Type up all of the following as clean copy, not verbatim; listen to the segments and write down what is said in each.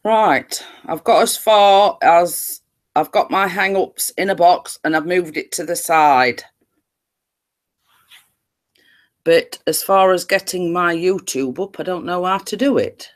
Right, I've got as far as I've got my hang-ups in a box and I've moved it to the side. But as far as getting my YouTube up, I don't know how to do it.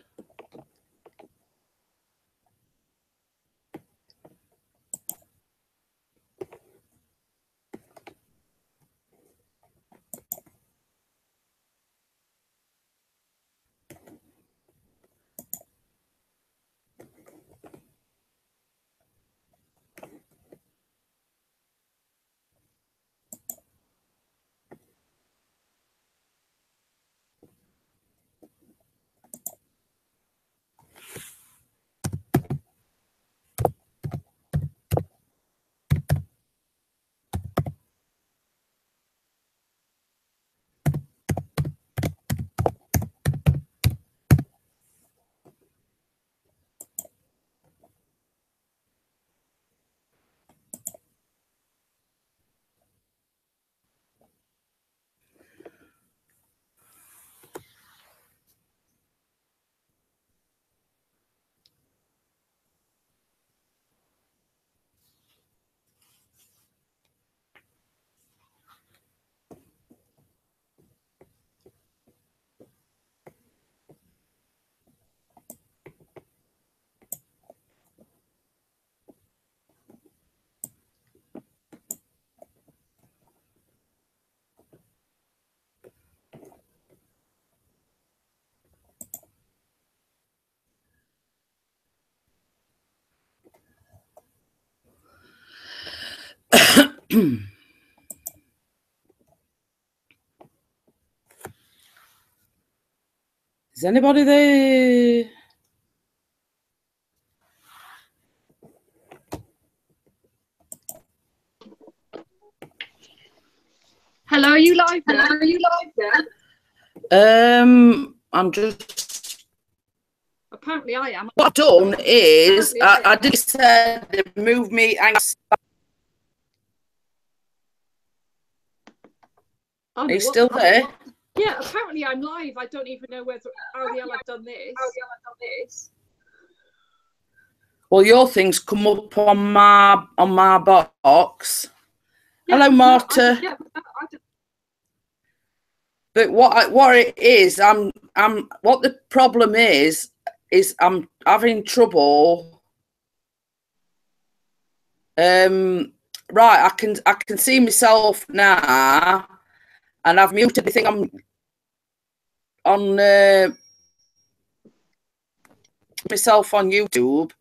Is anybody there? Hello, are you live there? Hello, are you live there? I'm just... Apparently I am. What I've done is, I did say they moved me and... Are you still there? Yeah, apparently I'm live. I don't even know how the hell I've done this. Well, your things come up on my box. Yeah, hello, Marta. No, but what it is, what the problem is I'm having trouble. Right, I can see myself now, and I've muted the thing on myself on YouTube.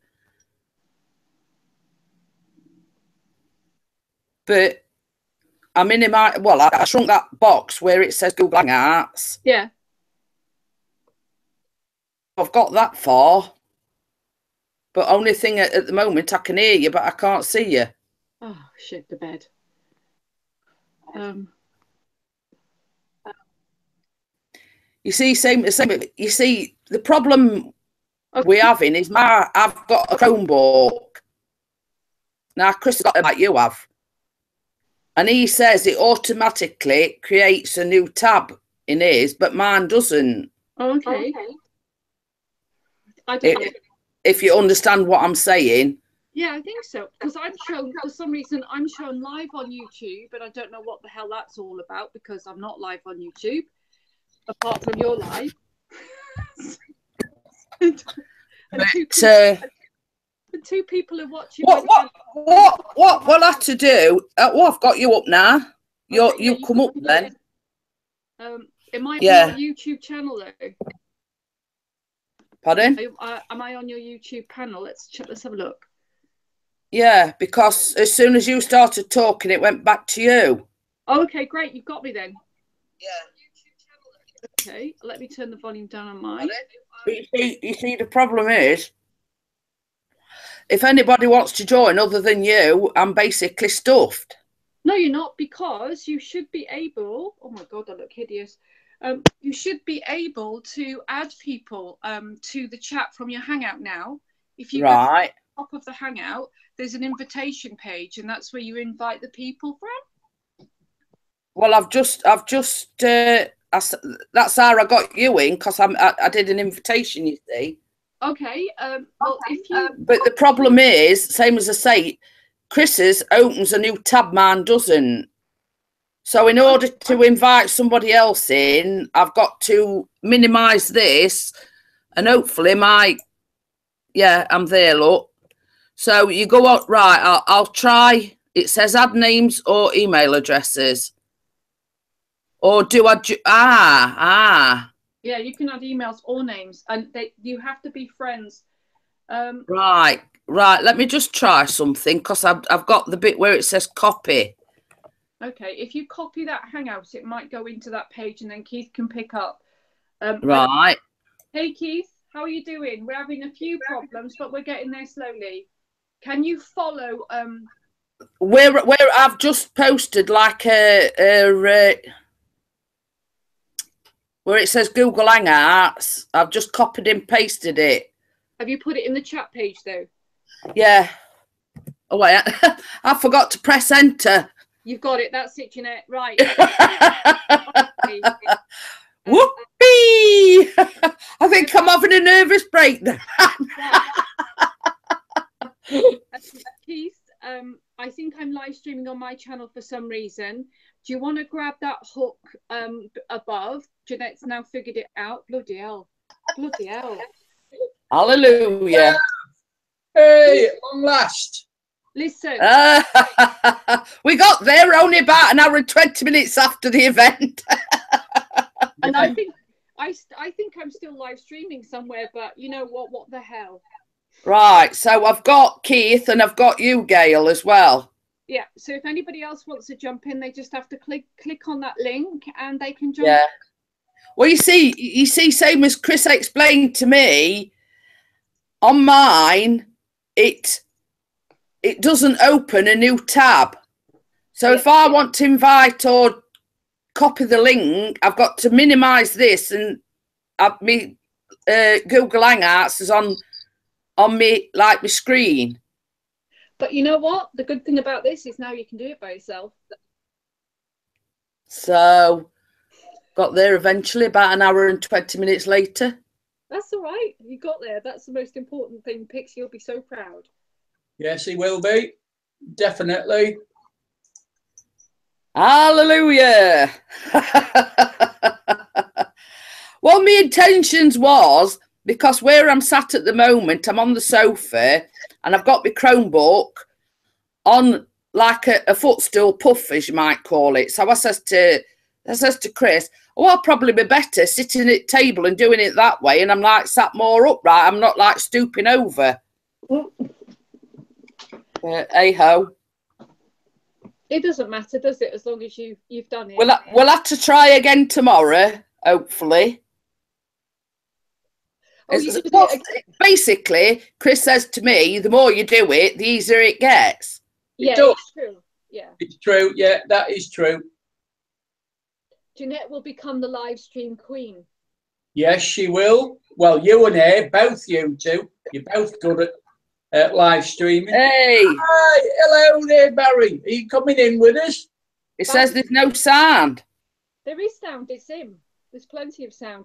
But I'm in my, well, I shrunk that box where it says Google Hangouts. Yeah. I've got that far. But only thing at the moment, I can hear you, but I can't see you. Oh, shit, the bed. You see, same. You see, the problem we're having is I've got a Chromebook. Now, Chris got it like you have. And he says it automatically creates a new tab in his, but mine doesn't. Oh, okay. I don't know. If you understand what I'm saying. Yeah, I think so. Because I'm shown, for some reason, I'm shown live on YouTube, but I don't know what the hell that's all about because I'm not live on YouTube, apart from your live. Two people are watching. What we'll have to do? Well, I've got you up now. You come up then. It might be your YouTube channel though. Pardon? Am I on your YouTube panel? Let's have a look. Yeah, because as soon as you started talking, it went back to you. Oh, okay, great. You've got me then. Yeah. Okay, let me turn the volume down on mine. You see, the problem is, if anybody wants to join other than you, I'm basically stuffed. No, you're not, because you should be able. Oh my God, I look hideous. You should be able to add people to the chat from your Hangout now. If you go to the top of the Hangout, there's an invitation page, and that's where you invite the people from. Well, I've just that's how I got you in, because I did an invitation, you see. Okay. Well, if you. But the problem is, same as I say, Chris's opens a new tab, mine doesn't. So in order to invite somebody else in, I've got to minimise this, and hopefully I'm there, look. So you go on, right, I'll try, it says add names or email addresses. Or do I, Yeah, you can add emails or names, and you have to be friends. Right, let me just try something, because I've got the bit where it says copy. Okay, if you copy that Hangout, it might go into that page, and then Keith can pick up. Right. Hey, Keith, how are you doing? We're having a few problems, but we're getting there slowly. Can you follow? Where I've just posted like where it says Google Hangouts, I've just copied and pasted it. Have you put it in the chat page though? Yeah. Oh wait, I forgot to press enter. You've got it. That's it, Jeanette. Right. Whoopee! I think I'm having a nervous breakdown. Keith, I think I'm live streaming on my channel for some reason. Do you want to grab that hook above? Jeanette's now figured it out. Bloody hell. Bloody hell. Hallelujah. Hey, long last. Listen. We got there only about an hour and 20 minutes after the event. And I think I'm still live streaming somewhere, but you know what the hell. Right, so I've got Keith and I've got you, Gail, as well. Yeah, so if anybody else wants to jump in, they just have to click on that link and they can jump. Yeah. Well, you see, same as Chris explained to me, on mine, it doesn't open a new tab. So if I want to invite or copy the link, I've got to minimise this, and me Google Hangouts is on me, like my screen. But you know what? The good thing about this is now you can do it by yourself. So got there eventually, about an hour and 20 minutes later. That's all right. You got there. That's the most important thing. Pixie will be so proud. Yes, he will be. Definitely. Hallelujah. Well, my intentions was, because where I'm sat at the moment, I'm on the sofa and I've got my Chromebook on like a footstool puff, as you might call it. So I says to Chris, oh, I'll probably be better sitting at the table and doing it that way. And I'm like sat more upright. I'm not like stooping over. Hey-ho. It doesn't matter, does it? As long as you've done it. We'll have to try again tomorrow, hopefully. Basically, Chris says to me, the more you do it, the easier it gets. Yeah, it's true. Yeah. It's true. Yeah, that is true. Jeanette will become the live stream queen. Yes, she will. Well, you and her, both you two. You're both good at live streaming. Hey. Hi, hello there, Barry. Are you coming in with us? It says there's no sound. There is sound. It's him. There's plenty of sound.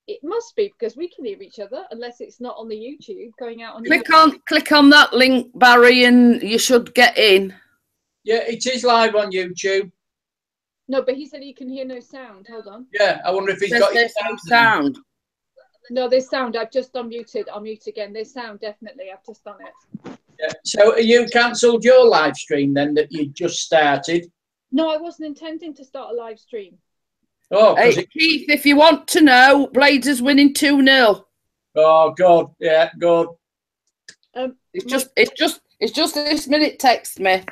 It must be, because we can hear each other, unless it's not on the YouTube going out on Click on that link, Barry, and you should get in. Yeah, it is live on YouTube. No, but he said he can hear no sound. Hold on. Yeah, I wonder if he's got no sound. No, there's sound. I've just unmuted. I'll mute again. There's sound, definitely. I've just done it. Yeah. So you cancelled your live stream then that you just started? No, I wasn't intending to start a live stream. Oh, hey, Keith, if you want to know, Blades is winning 2-0. Oh God, yeah, God. It's just this minute. Text me.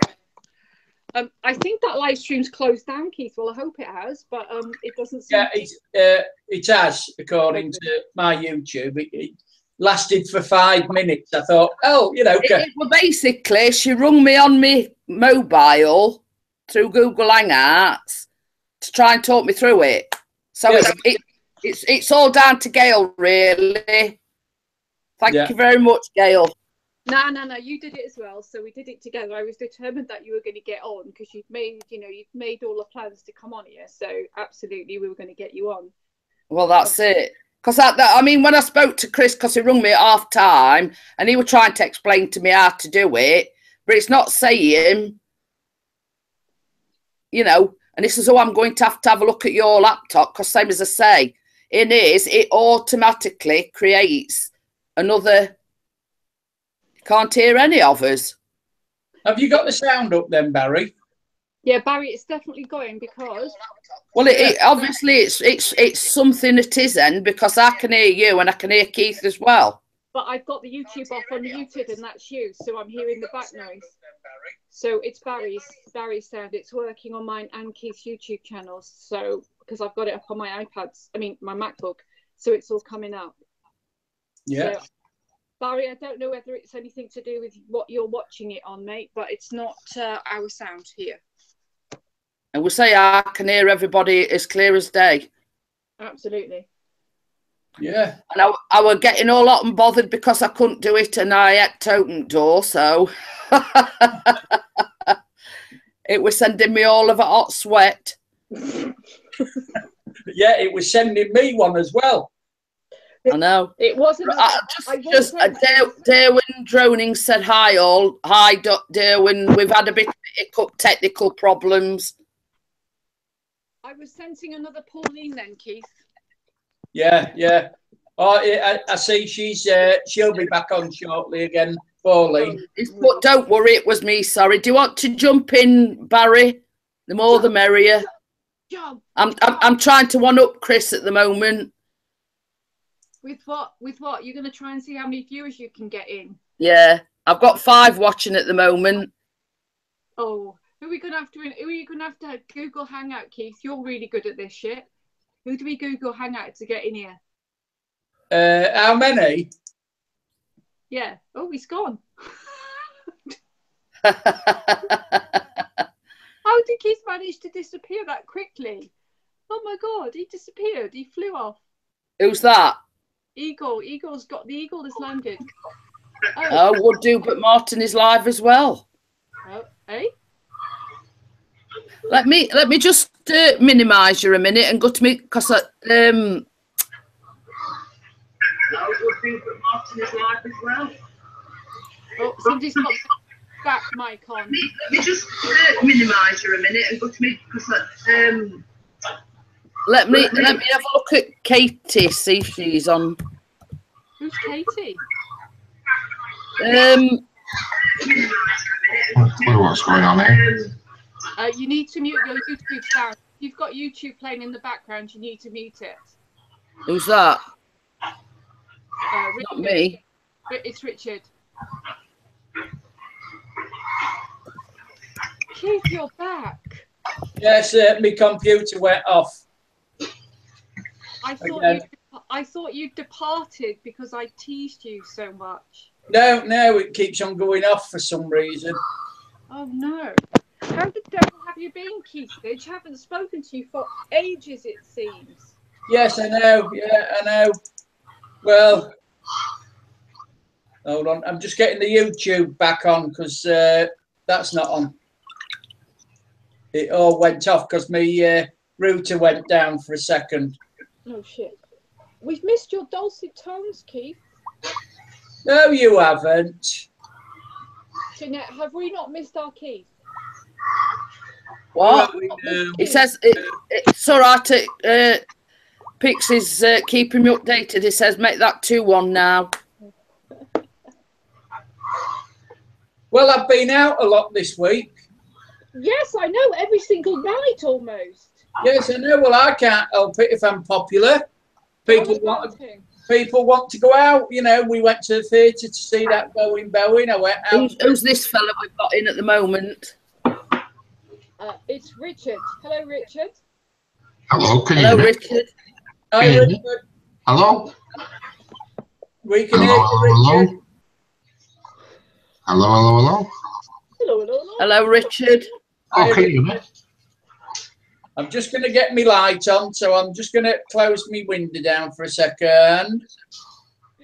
I think that live stream's closed down, Keith. Well, I hope it has, but it doesn't seem. Yeah, it has, according to my YouTube. It lasted for 5 minutes. I thought, oh, you know. Well, basically, she rung me on my mobile through Google Hangouts to try and talk me through it. So yeah. It's all down to Gail, really. Thank you very much, Gail. No, you did it as well. So we did it together. I was determined that you were going to get on, because you've made all the plans to come on here. So absolutely, we were going to get you on. Well, that's it. Because I mean, when I spoke to Chris, because he rung me at half time, and he was trying to explain to me how to do it, but it's not saying, you know. And he says, "Oh, I'm going to have a look at your laptop," because same as I say, it automatically creates another. Can't hear any of us. Have you got the sound up then, Barry? Yeah, Barry, it's definitely going because. Well, obviously it's something at his end, because I can hear you and I can hear Keith as well. But I've got the YouTube off unmuted, and that's you, so I'm hearing the back noise. So it's Barry's sound. It's working on mine and Keith's YouTube channels. So because I've got it up on my my MacBook, so it's all coming up. Yeah. So, Barry, I don't know whether it's anything to do with what you're watching it on, mate, but it's not our sound here. And we'll say I can hear everybody as clear as day. Absolutely. Yeah. And I was getting all hot and bothered because I couldn't do it, and I had to open the door, so it was sending me all of a hot sweat. Yeah, it was sending me one as well. I know. It wasn't. Derwin Droning said hi all. Hi, Derwin. We've had a bit of technical problems. I was sensing another Pauline then, Keith. Yeah. Oh, I see she'll be back on shortly again, Pauline. But don't worry, it was me. Sorry. Do you want to jump in, Barry? The more, the merrier. Jump. I'm trying to one up Chris at the moment. With what? You're going to try and see how many viewers you can get in? Yeah, I've got 5 watching at the moment. Oh, who are you going to have to Google Hangout, Keith? You're really good at this shit. Who do we Google Hangout to get in here? How many? Yeah. Oh, he's gone. How did Keith manage to disappear that quickly? Oh my God, he disappeared. He flew off. Who's that? Eagle. The eagle has landed. Oh, would do, but Martin is live as well. Oh, eh? Let me just minimise you a minute and go to me, because No, would do, but Martin is live as well. Oh, somebody's got back mic on. Let me just minimise you a minute and go to me, because let me have a look at Katie, see if she's on. Who's Katie? What's going on here? You need to mute your YouTube sound. If you've got YouTube playing in the background, you need to mute it. Who's that? Not me. It's Richard. Keith, you're back. Yes, my computer went off. I thought you departed because I teased you so much. No, it keeps on going off for some reason. Oh no. How the devil have you been, Keith? I haven't spoken to you for ages, it seems. Yes, I know. Yeah, I know. Well, hold on. I'm just getting the YouTube back on, because that's not on. It all went off because my router went down for a second. Oh, shit. We've missed your dulcet tones, Keith. No, you haven't. Jeanette, have we not missed our Keith? What? No, It says it's all right. Pixie's keeping me updated. He says make that 2-1 now. Well, I've been out a lot this week. Yes, I know. Every single night almost. Yes, I know. Well, I can't help it if I'm popular. People want to go out. You know, we went to the theatre to see that Bowen. I went out. Who's this fella we've got in at the moment? It's Richard. Hello, Richard. Hello, can you Hello, hear me? Richard. Hi, Can you hear me? Richard. Hello? We can Hello, hear you, Richard. Hello? Hello, Richard. Oh, can you hear me? I'm just going to get my light on, so I'm just going to close my window down for a second.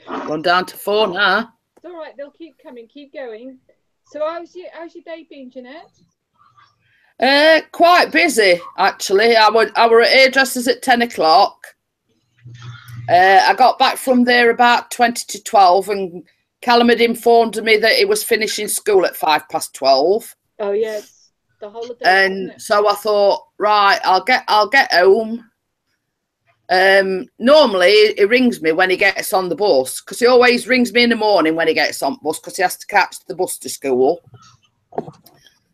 Gone down to 4 now. It's all right. They'll keep coming. Keep going. So how's your day been, Jeanette? Quite busy, actually. I were at hairdressers at 10 o'clock. I got back from there about 20 to 12, and Callum had informed me that he was finishing school at 12:05. Oh yes, the holiday. And so I thought, right, I'll get home. Normally he rings me when he gets on the bus, because he always rings me in the morning when he gets on the bus, because he has to catch the bus to school.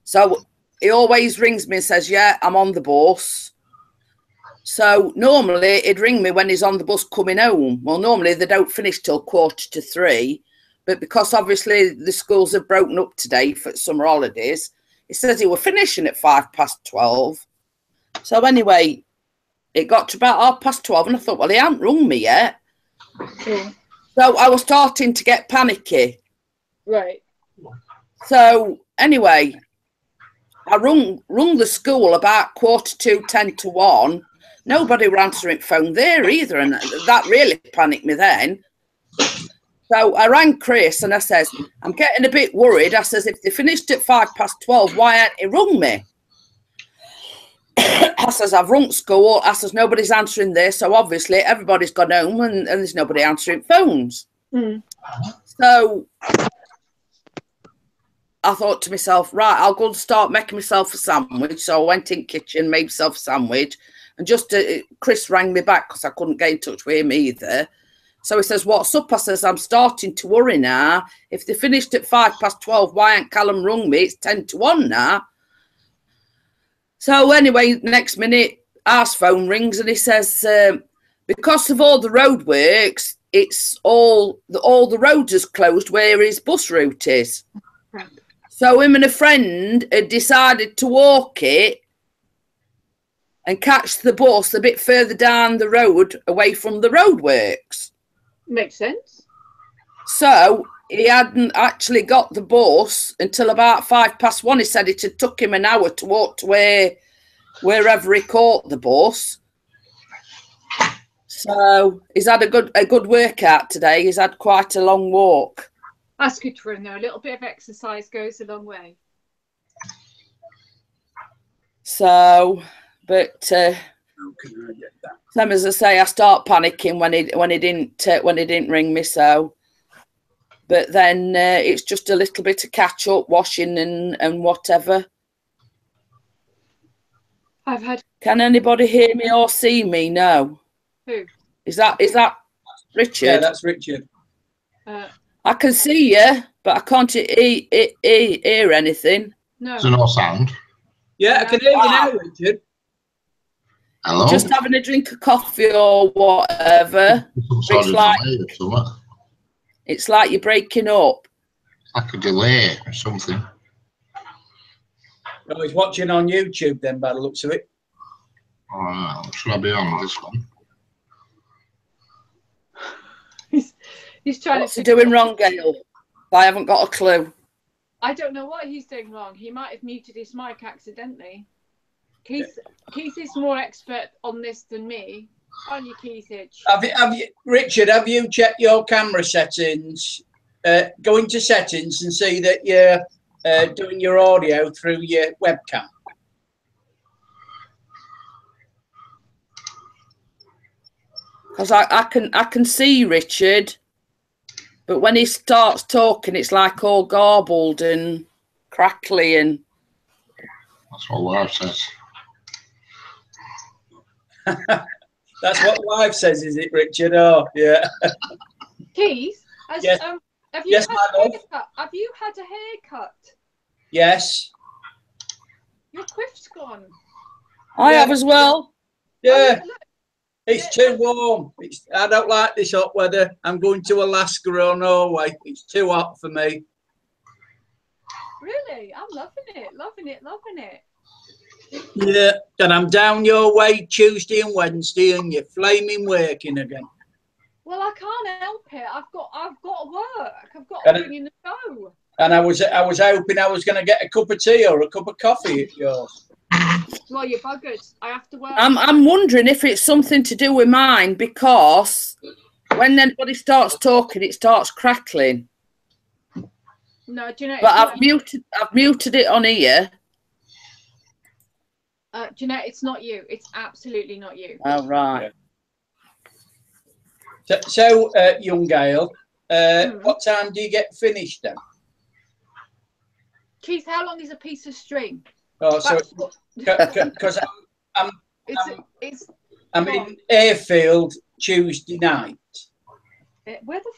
So he always rings me and says, yeah, I'm on the bus. So normally he'd ring me when he's on the bus coming home. Well, normally they don't finish till 2:45, but because obviously the schools have broken up today for summer holidays, he says he were finishing at 12:05. So anyway, it got to about 12:30, and I thought, well, he hasn't rung me yet. Yeah. So I was starting to get panicky. Right. So anyway, I rung the school about 1:45. Nobody were answering phone there either, and that really panicked me then. So I rang Chris and I says, I'm getting a bit worried. I says, if they finished at 12:05, why ain't he rung me? I says, I've rung school. I says, nobody's answering there. So obviously everybody's gone home and there's nobody answering phones. Mm. So I thought to myself, right, I'll go and start making myself a sandwich. So I went in the kitchen, made myself a sandwich. And just Chris rang me back because I couldn't get in touch with him either. So he says, what's up? I says, I'm starting to worry now. If they finished at 12:05, why ain't Callum rung me? It's 10:50 now. So anyway, next minute, our phone rings and he says, because of all the roadworks, it's all the roads is closed where his bus route is. Right. So him and a friend had decided to walk it and catch the bus a bit further down the road away from the roadworks. Makes sense. So he hadn't actually got the bus until about 1:05. He said it had took him an hour to walk to wherever he caught the bus. So he's had a good workout today. He's had quite a long walk. That's good for him though. A little bit of exercise goes a long way. So, but same as I say, I start panicking when he didn't ring me. So, but then it's just a little bit of catch up, washing and whatever. I've had. Can anybody hear me or see me? No. Who? Is that Richard? Yeah, that's Richard. I can see you, but I can't hear anything. No. There's no sound. Yeah, I can hear you now, Richard. Hello? Just having a drink of coffee or whatever. It's like you're breaking up. Like a delay or something. Oh, he's watching on YouTube then, by the looks of it. All right, should I be on this one? He's trying What's he doing wrong, Gail? I haven't got a clue. I don't know what he's doing wrong. He might have muted his mic accidentally. Keith is more expert on this than me. Aren't you, Keithage? Have you, Richard? Have you checked your camera settings? Go into settings and see that you're doing your audio through your webcam. Because I can see Richard, but when he starts talking, it's like all garbled and crackly and. That's what wife says. That's what wife says, is it, Richard? Oh, yeah. Keith, yes. Have you had a haircut? Yes. Your quiff's gone. I have as well. Yeah. It's too warm. I don't like this hot weather. I'm going to Alaska or Norway. It's too hot for me. Really? I'm loving it. Yeah, and I'm down your way Tuesday and Wednesday, and you're flaming working again. Well, I can't help it. I've got to work. I've got to bring in the show. And I was hoping I was going to get a cup of tea or a cup of coffee at yours. Well, you're buggered. I have to work. I'm wondering if it's something to do with mine, because when anybody starts talking, it starts crackling. No, do you know? But I've muted it on here. Do you know? It's not you. It's absolutely not you. Oh right. So, young Gail, what time do you get finished then? Keith, how long is a piece of string? Oh, so because I'm in Airfield Tuesday night. Where the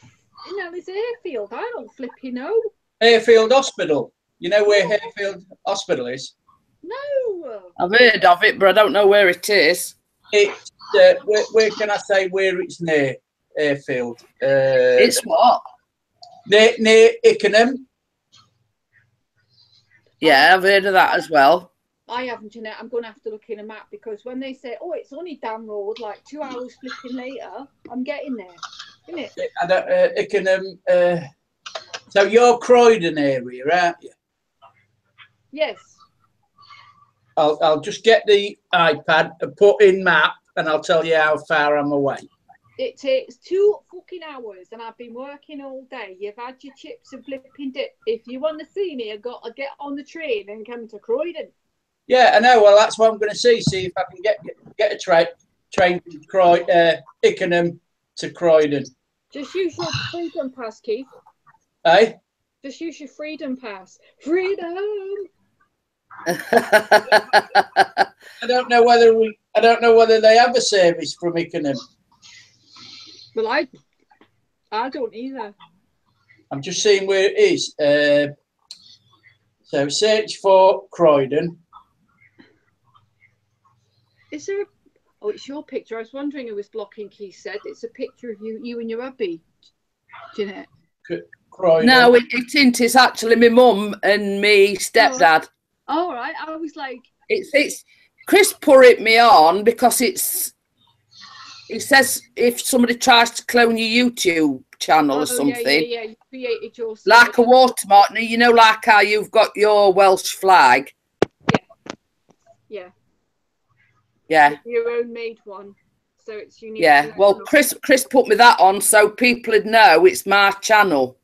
hell is Airfield? I don't flipping know. Airfield Hospital. You know where Airfield Hospital is? No. I've heard of it, but I don't know where it is. It's where can I say where it's near Airfield? It's what? Near Ickenham. Yeah, I've heard of that as well. I haven't, Jeanette. I'm going to have to look in a map because when they say, "Oh, it's only down road," like 2 hours flipping later, I'm getting there, isn't it? I don't, Ickenham. So you're Croydon area, aren't you? Yes. I'll just get the iPad and put in map, and I'll tell you how far I'm away. It takes 2 fucking hours, and I've been working all day. You've had your chips and flipping dip. If you want to see me, I've got to get on the train and come to Croydon. Yeah, I know. Well, that's what I'm going to see if I can get a train from Ickenham to Croydon. Just use your freedom pass, Keith. Hey? Just use your freedom pass. Freedom. I don't know whether they have a service from Ickenham. Well, I don't either. I'm just seeing where it is. So search for Croydon. Is there? Oh, it's your picture. I was wondering who was blocking. Keith said it's a picture of you and your hubby, Jeanette. Croydon. No, it isn't. It's actually my mum and me stepdad. All right. I was like, it's Chris put it me on because it says if somebody tries to clone your YouTube channel or something. Yeah. You created your like a watermark. You know, like how you've got your Welsh flag. Yeah. Yeah. Your own made one. So it's unique. Yeah. Well, Chris put me that on so people would know it's my channel.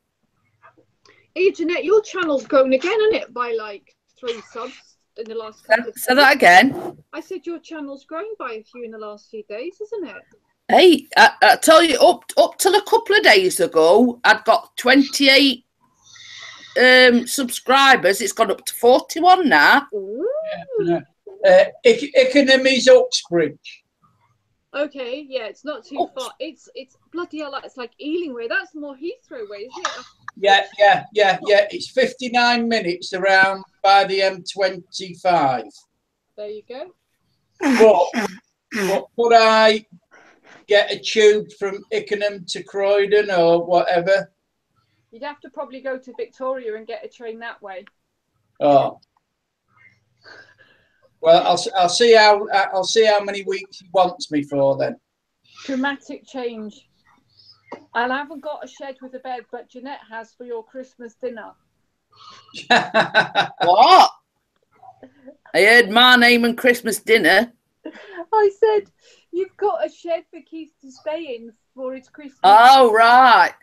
Hey, Jeanette, your channel's grown again, isn't it? By like 3 subs in the last couple of days. Say that again. I said your channel's grown by a few in the last few days, isn't it? Hey, I tell you, up till a couple of days ago, I'd got 28 subscribers. It's gone up to 41 now. Yeah. Ickenham is Uxbridge. Okay, yeah, it's not too far. It's bloody hell, it's like Ealing way. That's more Heathrow way, isn't it? Yeah. It's 59 minutes around by the M25. There you go. But would I get a tube from Ickenham to Croydon or whatever? You'd have to probably go to Victoria and get a train that way. Oh. Well, I'll see how many weeks he wants me for then. Dramatic change. And I haven't got a shed with a bed, but Jeanette has for your Christmas dinner. What? I heard my name and Christmas dinner. I said you've got a shed for Keith to stay in for his Christmas. Oh right.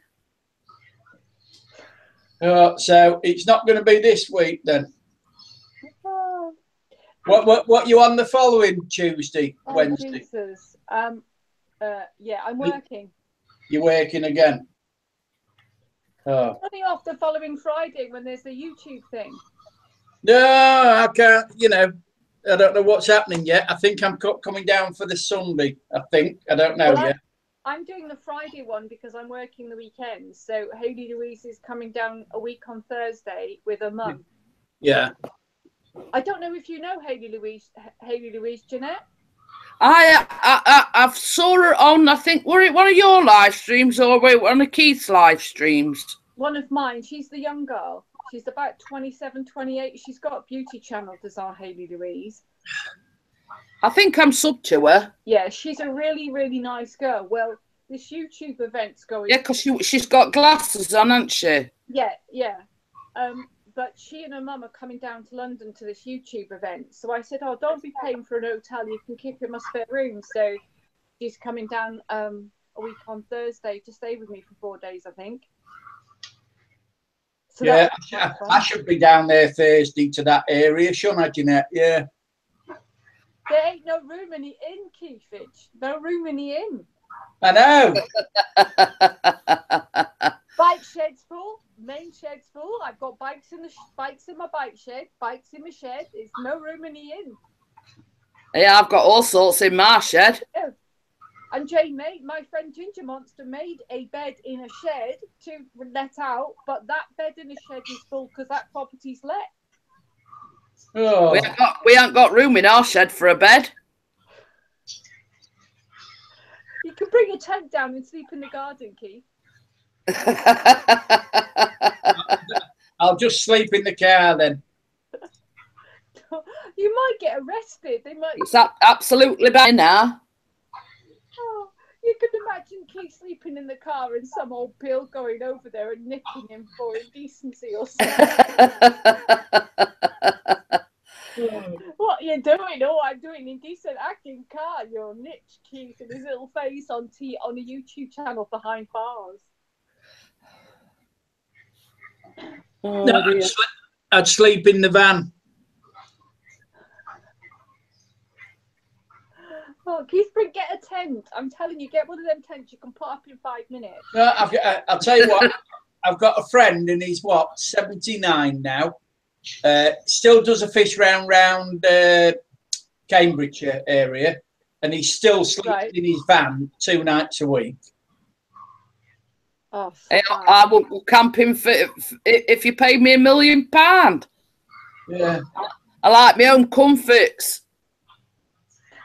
So it's not going to be this week then. Oh. What you on the following Tuesday, Wednesday? Jesus. Yeah, I'm working. You're working again? Oh. Only off the following Friday when there's a YouTube thing. No, I can't. I don't know what's happening yet. I think I'm coming down for the Sunday. I don't know yet. I'm doing the Friday one because I'm working the weekend. So Hayley Louise is coming down a week on Thursday with her mum. Yeah. I don't know if you know Hayley Louise, Jeanette. I've saw her on, I think, were it one of your live streams or one of Keith's live streams? One of mine. She's the young girl. She's about 27, 28. She's got a beauty channel, does our Hayley Louise. I think I'm sub to her. Yeah, she's a really, really nice girl. Well, this YouTube event's going. Yeah, because she's got glasses on, hasn't she? Yeah. But she and her mum are coming down to London to this YouTube event. So I said, don't be paying for an hotel. You can keep in my spare room. So she's coming down a week on Thursday to stay with me for 4 days, I think. So yeah, I should be down there Thursday to that area, shouldn't I, Jeanette? Yeah. There ain't no room in the inn, Keithage. No room in the inn. I know. Bike shed's full. Main shed's full. I've got bikes in my bike shed. Bikes in my shed. There's no room in the inn. Yeah, I've got all sorts in my shed. Yeah. And my friend Ginger Monster, made a bed in a shed to let out, but that bed in a shed is full because that property's let. Oh. We ain't got room in our shed for a bed. You can bring a tent down and sleep in the garden, Keith. I'll just sleep in the car then. You might get arrested. They might. It's absolutely bad now. Oh, you can imagine Keith sleeping in the car and some old Bill going over there and nicking him for indecency or something. What are you doing? Oh, I'm doing indecent acting car. You're niche, Keith, and his little face on a YouTube channel behind bars. Oh, No, I'd sleep in the van. Oh, Keith, get a tent. I'm telling you, get one of them tents you can put up in 5 minutes. No, I'll tell you what. I've got a friend, and he's 79 now. Still does a fish round Cambridge area, and he still sleeps in his van 2 nights a week. Oh, I won't go camping if you paid me £1 million. Yeah, I like my own comforts.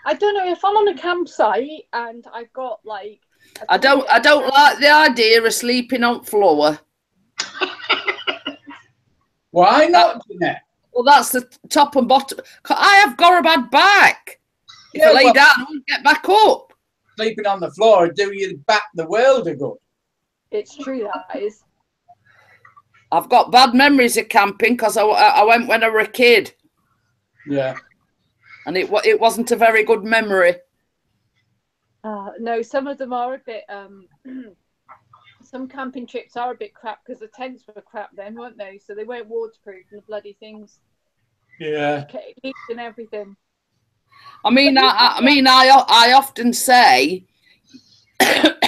I don't know if I'm on a campsite and I've got like. I don't like the idea of sleeping on floor. Why not, Jeanette? Well, that's the top and bottom. I have got a bad back. If I lay down, I won't get back up. Sleeping on the floor would do you back the world a good. It's true, that is. I've got bad memories of camping because I went when I was a kid. Yeah. And it wasn't a very good memory. No, some of them are a bit. Some camping trips are a bit crap because the tents were crap then, weren't they? So they weren't waterproof and the bloody things. Yeah. And everything. I mean, I often say,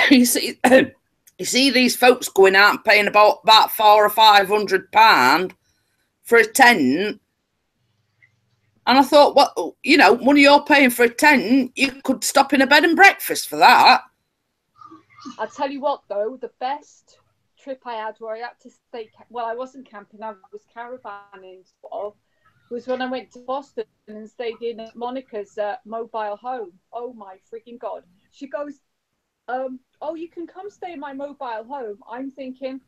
you see these folks going out and paying about £400 or £500 for a tent. And I thought, well, money you're paying for a tent, you could stop in a bed and breakfast for that. I'll tell you what, though, the best trip I had where I had to stay, well, I wasn't camping, I was caravanning, sort of, was when I went to Boston and stayed in Monica's mobile home. Oh, my freaking God. She goes, oh, you can come stay in my mobile home. I'm thinking,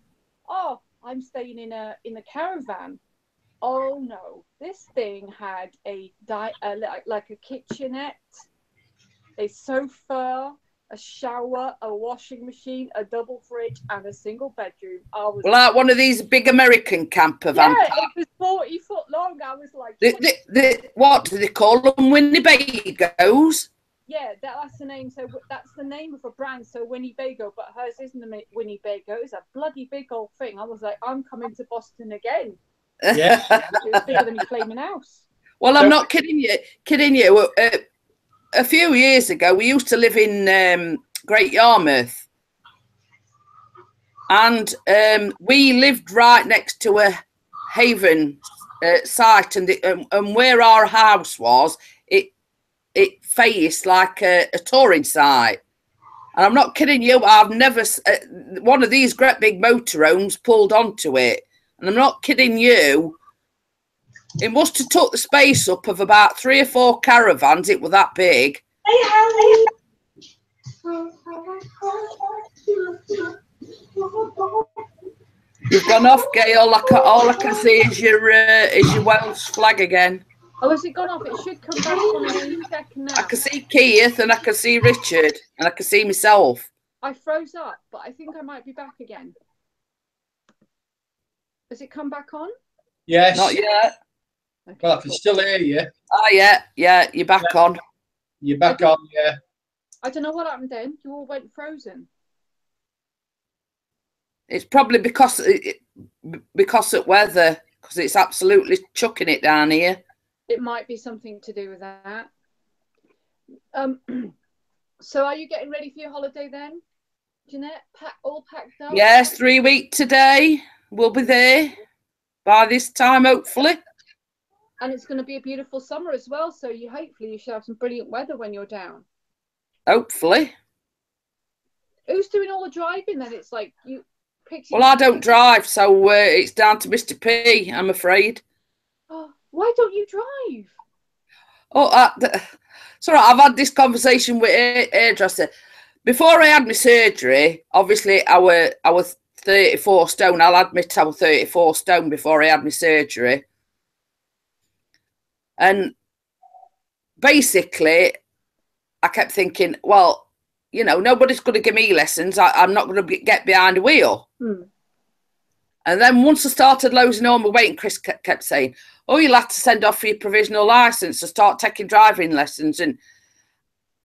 oh, I'm staying in a caravan. Oh no, this thing had like a kitchenette, a sofa, a shower, a washing machine, a double fridge, and a single bedroom. Like one of these big American camper vans. Yeah, it was 40 foot long. I was like, what do they call them? Winnebagos? Yeah, that's the name. So that's the name of a brand. So Winnebago, but hers isn't a Winnebago. It's a bloody big old thing. I was like, I'm coming to Boston again. Yeah, it was bigger than your flaming house. Well, I'm not kidding you. A few years ago, we used to live in Great Yarmouth, and we lived right next to a haven site, and where our house was, it faced like a touring site. And I'm not kidding you. I've never one of these great big motorhomes pulled onto it. And I'm not kidding you, it must have took the space up of about 3 or 4 caravans. It was that big. You've gone off, Gail. All I can see is your Welsh flag again. Oh, has it gone off? It should come back on any second now. I can see Keith and I can see Richard and I can see myself. I froze up, but I think I might be back again. Has it come back on? Yes. Not yet. Okay, Well, I can still hear you. Oh, yeah, you're back on. You're back on, yeah. I don't know what happened then. You all went frozen. It's probably because of weather, because it's absolutely chucking it down here. It might be something to do with that. So are you getting ready for your holiday then, Jeanette? All packed up? Yes, 3 weeks today. We'll be there by this time, hopefully. And it's going to be a beautiful summer as well. So hopefully you should have some brilliant weather when you're down. Hopefully. Who's doing all the driving then? It's like you. Well, I don't drive, so it's down to Mr. P, I'm afraid. Oh, why don't you drive? Oh, sorry, I've had this conversation with hairdresser. Before I had my surgery, obviously I was 34 stone. I'll admit I was 34 stone before I had my surgery. And basically, I kept thinking, well, you know, nobody's going to give me lessons. I'm not going to get behind a wheel. And then once I started losing all my weight, and Chris kept saying, oh, you'll have to send off for your provisional licence to start taking driving lessons. And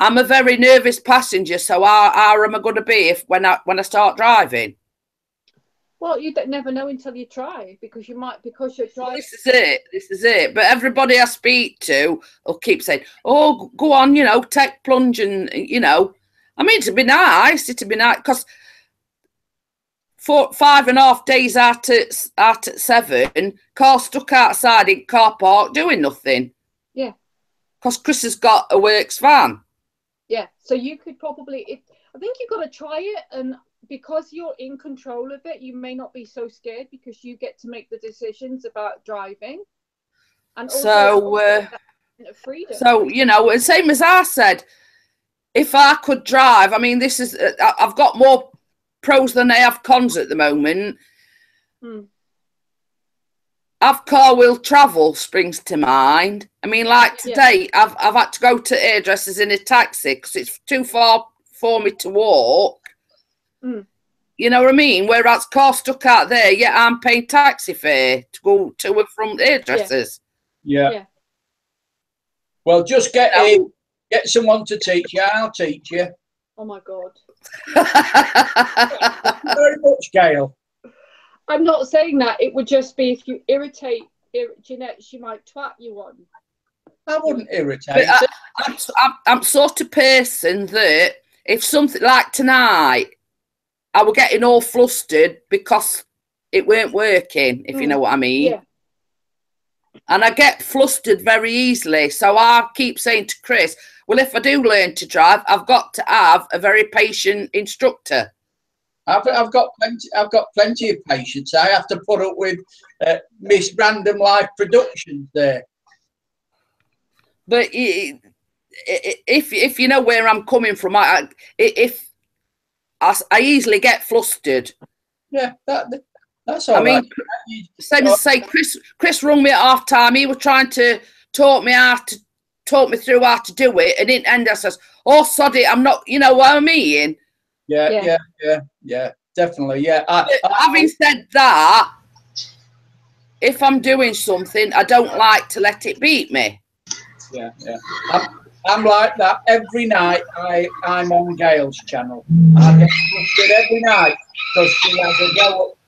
I'm a very nervous passenger, so how am I going to be when I start driving? Well, you never know until you try, because you're driving. Well, this is it. But everybody I speak to will keep saying, oh, go on, you know, take plunge and, you know. I mean, it'd be nice, because 5.5 days out at 7, car stuck outside in car park doing nothing. Yeah. Because Chris has got a works van. Yeah, so you could probably, I think you've got to try it, and because you're in control of it, you may not be so scared because you get to make the decisions about driving. And also freedom. So, you know, and same as I said, if I could drive, I mean, this is, I've got more pros than I have cons at the moment. Have car will travel springs to mind. I mean, like today, I've had to go to hairdressers in a taxi because it's too far for me to walk. You know what I mean? Whereas car stuck out there, I'm paying taxi fare to go to and from hairdressers. Yeah. Well, just get someone to teach you. I'll teach you. Oh my God. Very much, Gail. I'm not saying that. It would just be if you irritate Jeanette, she might twat you on. I wouldn't irritate. I'm sort of person that if something like tonight, I were getting all flustered because it weren't working, if you know what I mean. Yeah. And I get flustered very easily. So I keep saying to Chris, well, if I do learn to drive, I've got to have a very patient instructor. I've got plenty of patience. I have to put up with Miss Random Life Productions there. But if you know where I'm coming from, I easily get flustered. Yeah, that's all right. I mean, same as say, Chris rung me at half time. He was trying to talk me through how to do it, and in the end I says, "Oh, sod it, I'm not." You know what I mean? Yeah, definitely. Yeah. Having said that, if I'm doing something, I don't like to let it beat me. Yeah. I'm like that every night. I'm on Gail's channel. I get flustered every night because she has a go up.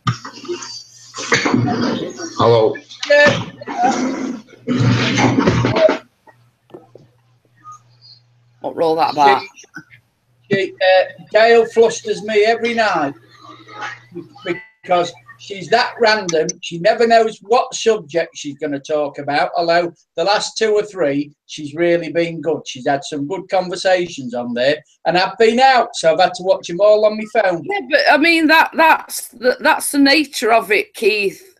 Hello. Yeah. What roll that back? Gail flusters me every night because she's that random. She never knows what subject she's going to talk about, although the last 2 or 3 she's really been good. She's had some good conversations on there, and I've been out, so I've had to watch them all on my phone. Yeah, but I mean that's the nature of it, Keith.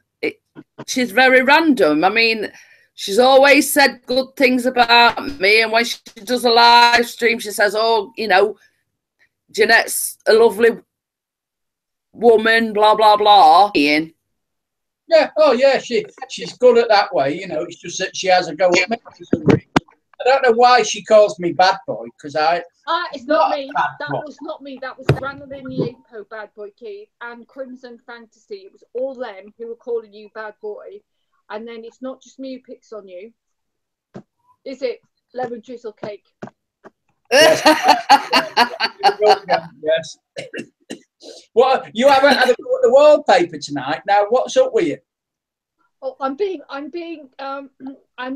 She's very random. I mean, she's always said good things about me, and when she does a live stream, she says, "Oh, you know, Jeanette's a lovely woman, blah blah blah." Ian. Yeah, oh yeah, she's good at that way, you know. It's just that she has a go at me for some reason. I don't know why she calls me bad boy, because it's not me. That was not me. That was Ranelin Yepo, Bad Boy Keith, and Crimson Fantasy. It was all them who were calling you bad boy. And then it's not just me who picks on you. Is it, Lemon Drizzle Cake? Yes. Yes. What, you haven't had a go at the wallpaper tonight. Now, what's up with you? Oh, I'm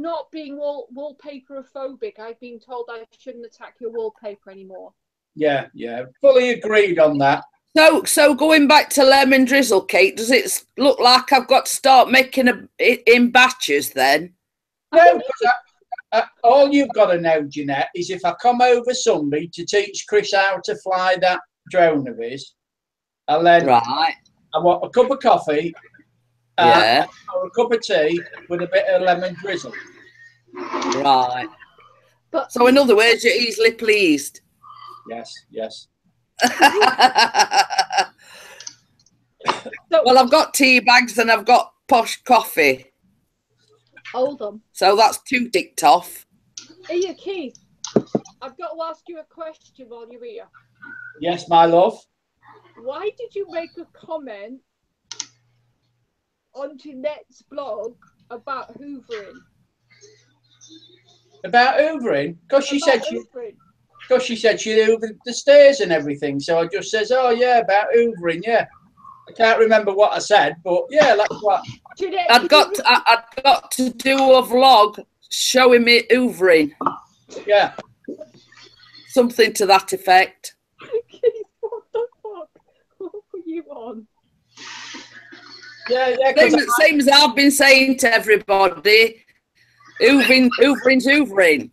not being wallpaperophobic. I've been told I shouldn't attack your wallpaper anymore. Yeah, fully agreed on that. So going back to lemon drizzle, Kate, does it look like I've got to start making it in batches then? No, all you've got to know, Jeanette, is if I come over Sunday to teach Chris how to fly that drone of his, and then right. I want a cup of coffee, yeah, or a cup of tea with a bit of lemon drizzle. Right. But so in other words, you're easily pleased. Yes. Well, I've got tea bags and I've got posh coffee. Hold on. So that's 2 ticked off. Here, Keith. I've got to ask you a question while you're here. Yes, my love. Why did you make a comment on Jeanette's blog about hoovering? About hoovering? Because she said she hoovered the stairs and everything. So I just says, oh yeah, about hoovering, yeah. I can't remember what I said, but yeah, that's what. Jeanette, I'd got to do a vlog showing me hoovering. Yeah. Something to that effect. What the fuck? What were you on? Yeah. Same as I've been saying to everybody. Hoovering's hoovering.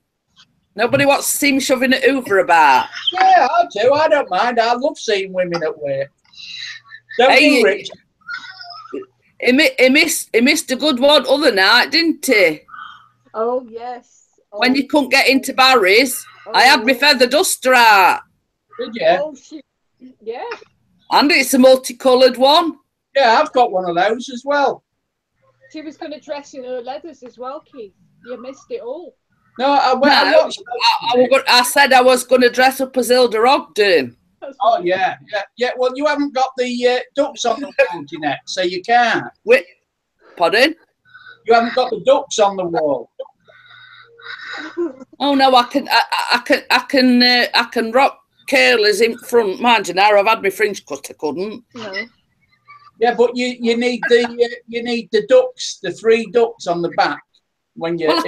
Nobody wants to see me shoving a hoover about. Yeah, I do. I don't mind. I love seeing women at work. Don't you, Rich? He missed a good one other night, didn't he? Oh, yes. Oh. When you couldn't get into Barry's, I had my feather duster out. Did you? Oh, yeah. And it's a multicoloured one. Yeah, I've got one of those as well. She was going to dress in her leathers as well, Keith. You missed it all. No, I said I was going to dress up as Hilda Ogden. Oh, yeah. Well, you haven't got the ducks on the wall, Jeanette, so you can't. Wait, pardon? You haven't got the ducks on the wall. Oh no, I can rock curlers in front. Mind you, now I've had my fringe cut. I couldn't. No. Yeah, but you need the ducks, the 3 ducks on the back. When you, well,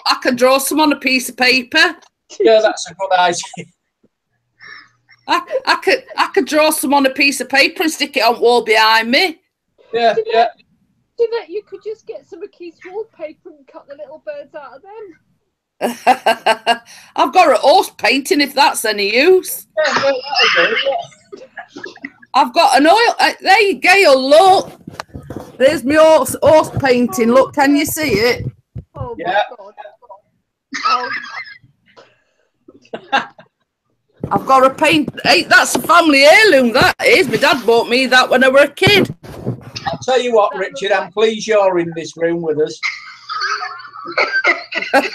I can draw some on a piece of paper. Yeah, that's a good idea. I could draw some on a piece of paper and stick it on the wall behind me. Yeah. Jeanette, you could just get some of Keith's wallpaper and cut the little birds out of them. I've got a horse painting if that's any use. Yeah, well, that'll do, yeah. I've got an oil. There you go. Look, there's my horse painting. Look, can you see it? Oh yeah. My God. Oh. I've got a paint. Hey, that's a family heirloom. That is. My dad bought me that when I were a kid. I'll tell you what, Richard. I'm pleased you're in this room with us. Keith,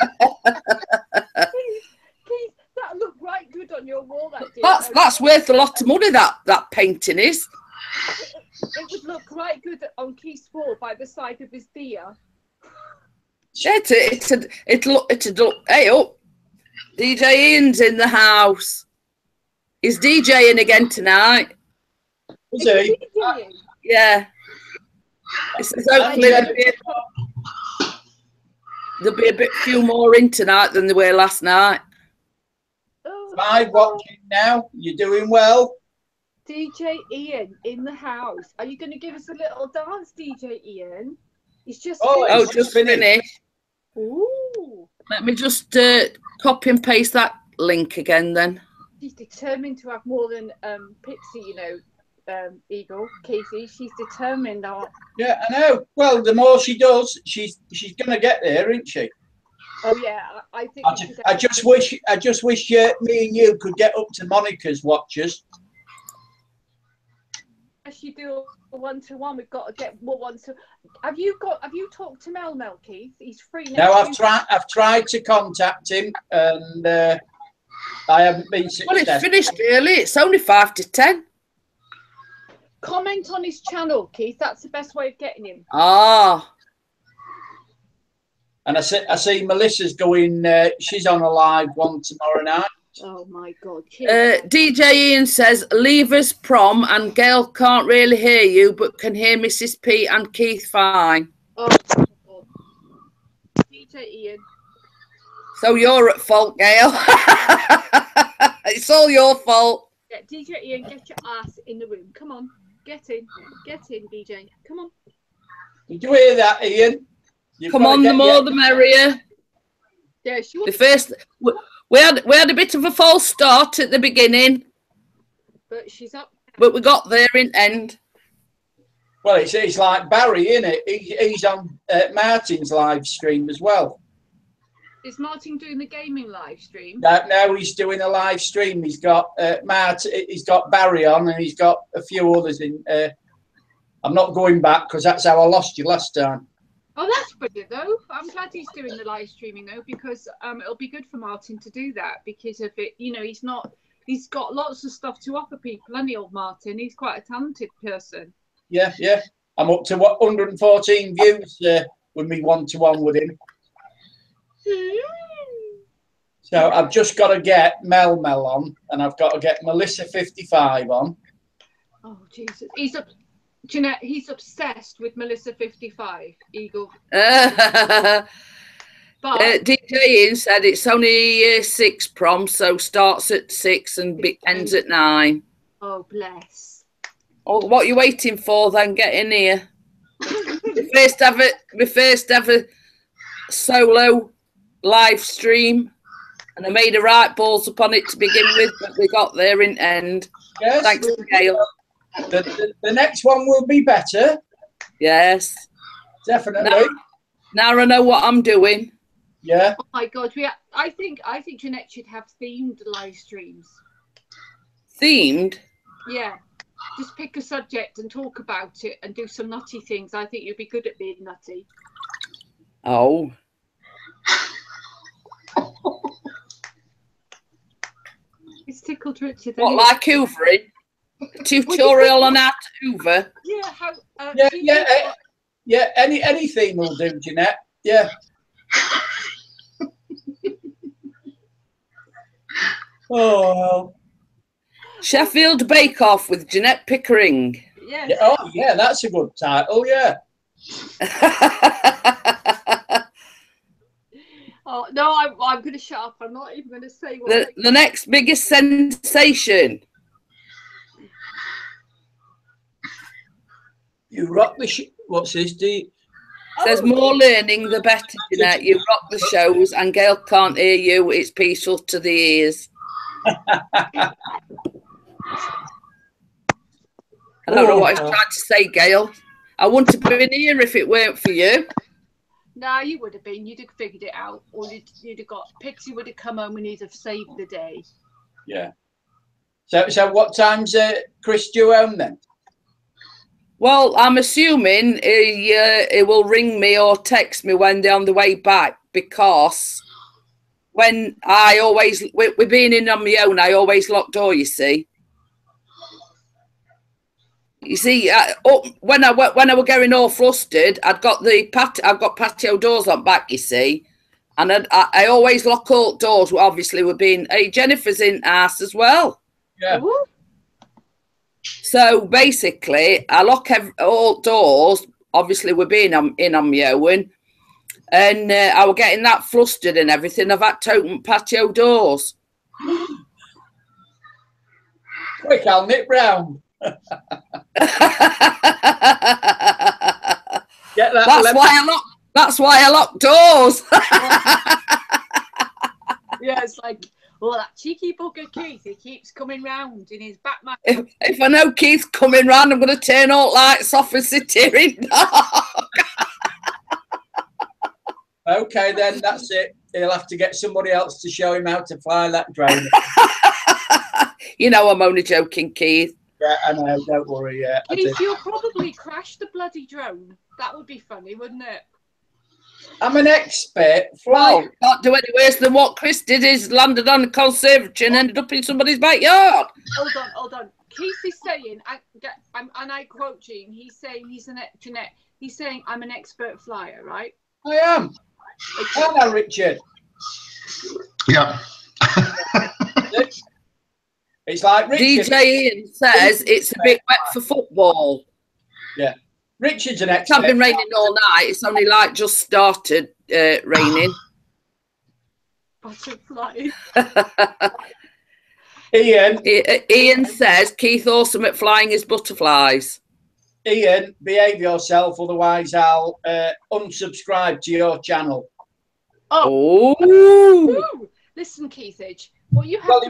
that looked right good on your wall. That's worth a lot of money. That painting is. It would look right good on Keith's wall by the side of his deer. Yeah, it'd look. Hey, up. DJ Ian's in the house. He's DJing again tonight. Is he? Yeah. Hopefully there'll be a few more in tonight than there were last night. Live watching now. You're doing well. DJ Ian in the house. Are you going to give us a little dance, DJ Ian? He's just just finished. Ooh. Let me just copy and paste that link again then. She's determined to have more than Pixie, you know, Eagle, Casey. She's determined. Yeah, I know. Well, the more she does, she's going to get there, isn't she? Oh yeah, I think. I just wish me and you could get up to Monica's watches. As you do a 1-to-1, we've got to get more one-to. Have you talked to Mel, Keith? He's free now. No, I've tried to contact him, and I haven't been successful. Well, it's finished early. It's only 5 to 10. Comment on his channel, Keith. That's the best way of getting him. Ah. And I see Melissa's going. She's on a live one tomorrow night. Oh my God. DJ Ian says, leave us prom and Gail can't really hear you, but can hear Mrs. P and Keith fine. Oh, DJ Ian. So you're at fault, Gail. It's all your fault. Yeah, DJ Ian, get your ass in the room. Come on, get in, DJ. Come on. Did you hear that, Ian? Come on, the more the merrier. Yeah, she the first we had a bit of a false start at the beginning, but she's up. But we got there in end. Well, it's like Barry, isn't it? He's on Martin's live stream as well. Is Martin doing the gaming live stream? Now he's doing a live stream. He's got he's got Barry on, and he's got a few others in. I'm not going back because that's how I lost you last time. Oh, that's brilliant though. I'm glad he's doing the live streaming though, because it'll be good for Martin to do that, because of it. You know, he's got lots of stuff to offer people, and the old Martin, he's quite a talented person. Yeah. I'm up to 114 views with me one-to-one with him. So I've just got to get Mel on, and I've got to get Melissa 55 on. Oh Jesus, Jeanette, he's obsessed with Melissa 55, Eagle. But DJ Ian said it's only 6 prom, so starts at 6 and ends at 9. Oh, bless. Oh, what are you waiting for then? Get in here. We first ever solo live stream, and I made a right balls upon it to begin with, but we got there in end. Yes, thanks, Gail. The next one will be better. Yes, definitely. Now I know what I'm doing. Yeah. Oh my God, I think Jeanette should have themed live streams. Themed? Yeah. Just pick a subject and talk about it and do some nutty things. I think you'd be good at being nutty. Oh. It's tickled Richard. What, like hoovering? A tutorial on how to hoover? Yeah, how? Yeah. Any theme will do, Jeanette. Yeah. Oh. Well. Sheffield Bake Off with Jeanette Pickering. Yes. Yeah. Oh, yeah, that's a good title. Yeah. Oh no, I'm going to shut up. I'm not even going to say what. The next biggest sensation. You rock the what's this? Says more learning, the better, Jeanette. You rock the shows, and Gail can't hear you. It's peaceful to the ears. I don't know what he's trying to say, Gail. I wouldn't have been here if it weren't for you. No, you would have been. You'd have figured it out, or you'd have got Pixie would have come home and he'd have saved the day. Yeah. So what time's Chris due home then? Well, I'm assuming he will ring me or text me when they're on the way back, because when we're being in on my own, I always lock door, you see. You see, when I were getting all flustered, I've got patio doors on back, you see, and I always lock all doors. Obviously, we're being. Hey, Jennifer's in house as well. Yeah. Ooh. So basically, I lock all doors. Obviously, we're being in on my own, and I was getting that flustered and everything. I've had to open patio doors. Quick, I'll nip round. Get that. That's why I lock doors. Yeah, it's like, well, that cheeky bugger Keith, he keeps coming round in his back. If I know Keith's coming round, I'm going to turn all lights off and sit here in dark. Okay, then that's it. He'll have to get somebody else to show him how to fly that drone. You know, I'm only joking, Keith. Yeah, I know. Don't worry. Yeah, Keith, you'll probably crash the bloody drone. That would be funny, wouldn't it? I'm an expert flyer. Can't do any worse than what Chris did. Is landed on a conservatory and ended up in somebody's backyard. Hold on. Keith is saying, and I quote Jean. He's saying Jeanette. He's saying I'm an expert flyer, right? I am. Hello, Richard. Yeah. It's like Richard. DJ Ian says it's a bit wet for football. Yeah. Richard's an It's expert. not been raining all night. It's only like just started raining. Butterfly. Ian says Keith awesome at flying his butterflies. Ian, behave yourself, otherwise I'll unsubscribe to your channel. Oh. Listen, Keithage. What you have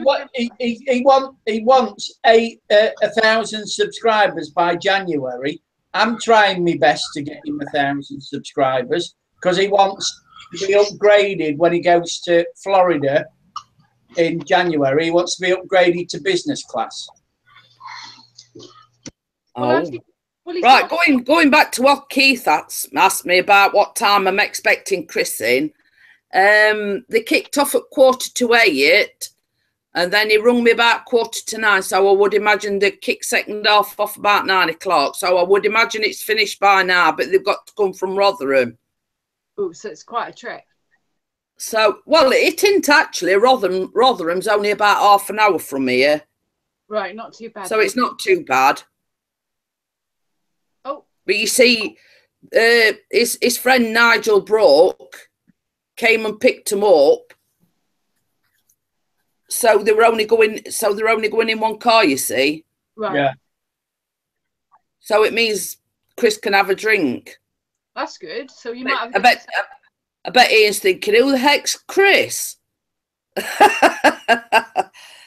he wants 1,000 subscribers by January. I'm trying my best to get him 1,000 subscribers because he wants to be upgraded when he goes to Florida in January. He wants to be upgraded to business class. Right, going back to what Keith asked me about what time I'm expecting Chris in. They kicked off at 7:45, and then he rung me about 8:45. So I would imagine they kick second half off about 9 o'clock. So I would imagine it's finished by now, but they've got to come from Rotherham. Oh, so it's quite a trek. So, well, it isn't actually. Rotherham's only about half an hour from here. Right, not too bad. So it's not too bad. Oh. But you see, his friend Nigel Brook came and picked him up. So they were only going in one car, you see. Right. Yeah. So it means Chris can have a drink. That's good. So you might have I bet Ian's thinking, who the heck's Chris?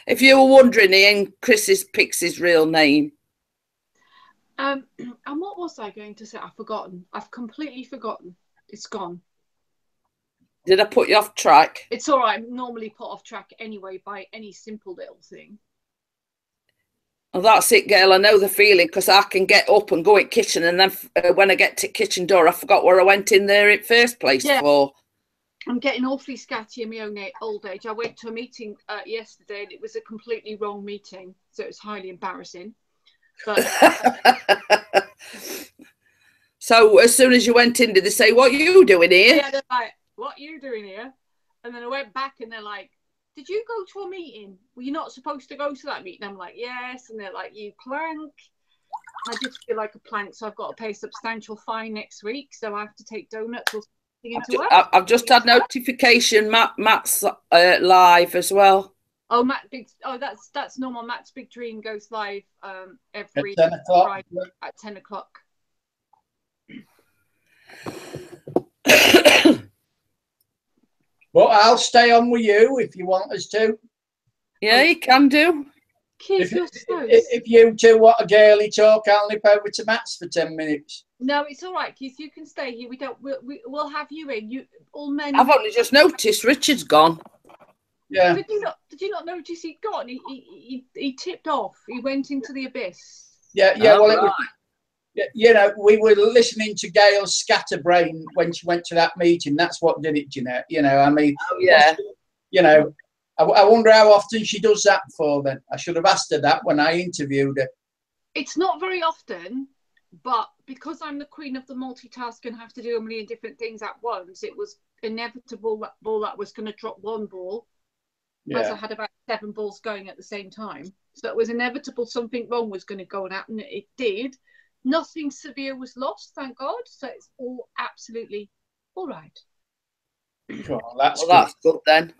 If you were wondering, Ian, Chris picks his real name. And what was I going to say? I've forgotten. I've completely forgotten. It's gone. Did I put you off track? It's all right. I'm normally put off track anyway by any simple little thing. Well, that's it, girl. I know the feeling because I can get up and go in kitchen, and then when I get to kitchen door, I forgot where I went in there in first place for. I'm getting awfully scatty in my own old age. I went to a meeting yesterday, and it was a completely wrong meeting, so it was highly embarrassing. But so as soon as you went in, did they say, "What are you doing here?" Yeah, they're like, "What are you doing here?" And then I went back, and they're like, "Did you go to a meeting? Were you not supposed to go to that meeting?" I'm like, "Yes." And they're like, "You plank." I just feel like a plank, so I've got to pay a substantial fine next week. So I have to take donuts or something into work. I've just had notification. Matt's live as well. Oh, that's normal. Matt's Big Dream goes live every at 10 o'clock. Friday at 10 o'clock. But I'll stay on with you if you want us to. Yeah, you can do. Keith, if you two want a girly talk, I'll nip over to Matt's for 10 minutes. No, it's all right, Keith. You can stay here. We'll have you in. You all men. I've only just noticed Richard's gone. Yeah. Did you not notice he'd gone? He tipped off. He went into the abyss. Yeah. Well, it was, you know, we were listening to Gail's scatterbrain when she went to that meeting. That's what did it, Jeanette. You know, I mean, you know, I wonder how often she does that for then. I should have asked her that when I interviewed her. It's not very often, but because I'm the queen of the multitask and have to do a million different things at once, it was inevitable that was going to drop one ball. As I had about 7 balls going at the same time. So it was inevitable something wrong was going to go on, and it did. Nothing severe was lost, thank God. So it's all absolutely all right. Well, that's good then.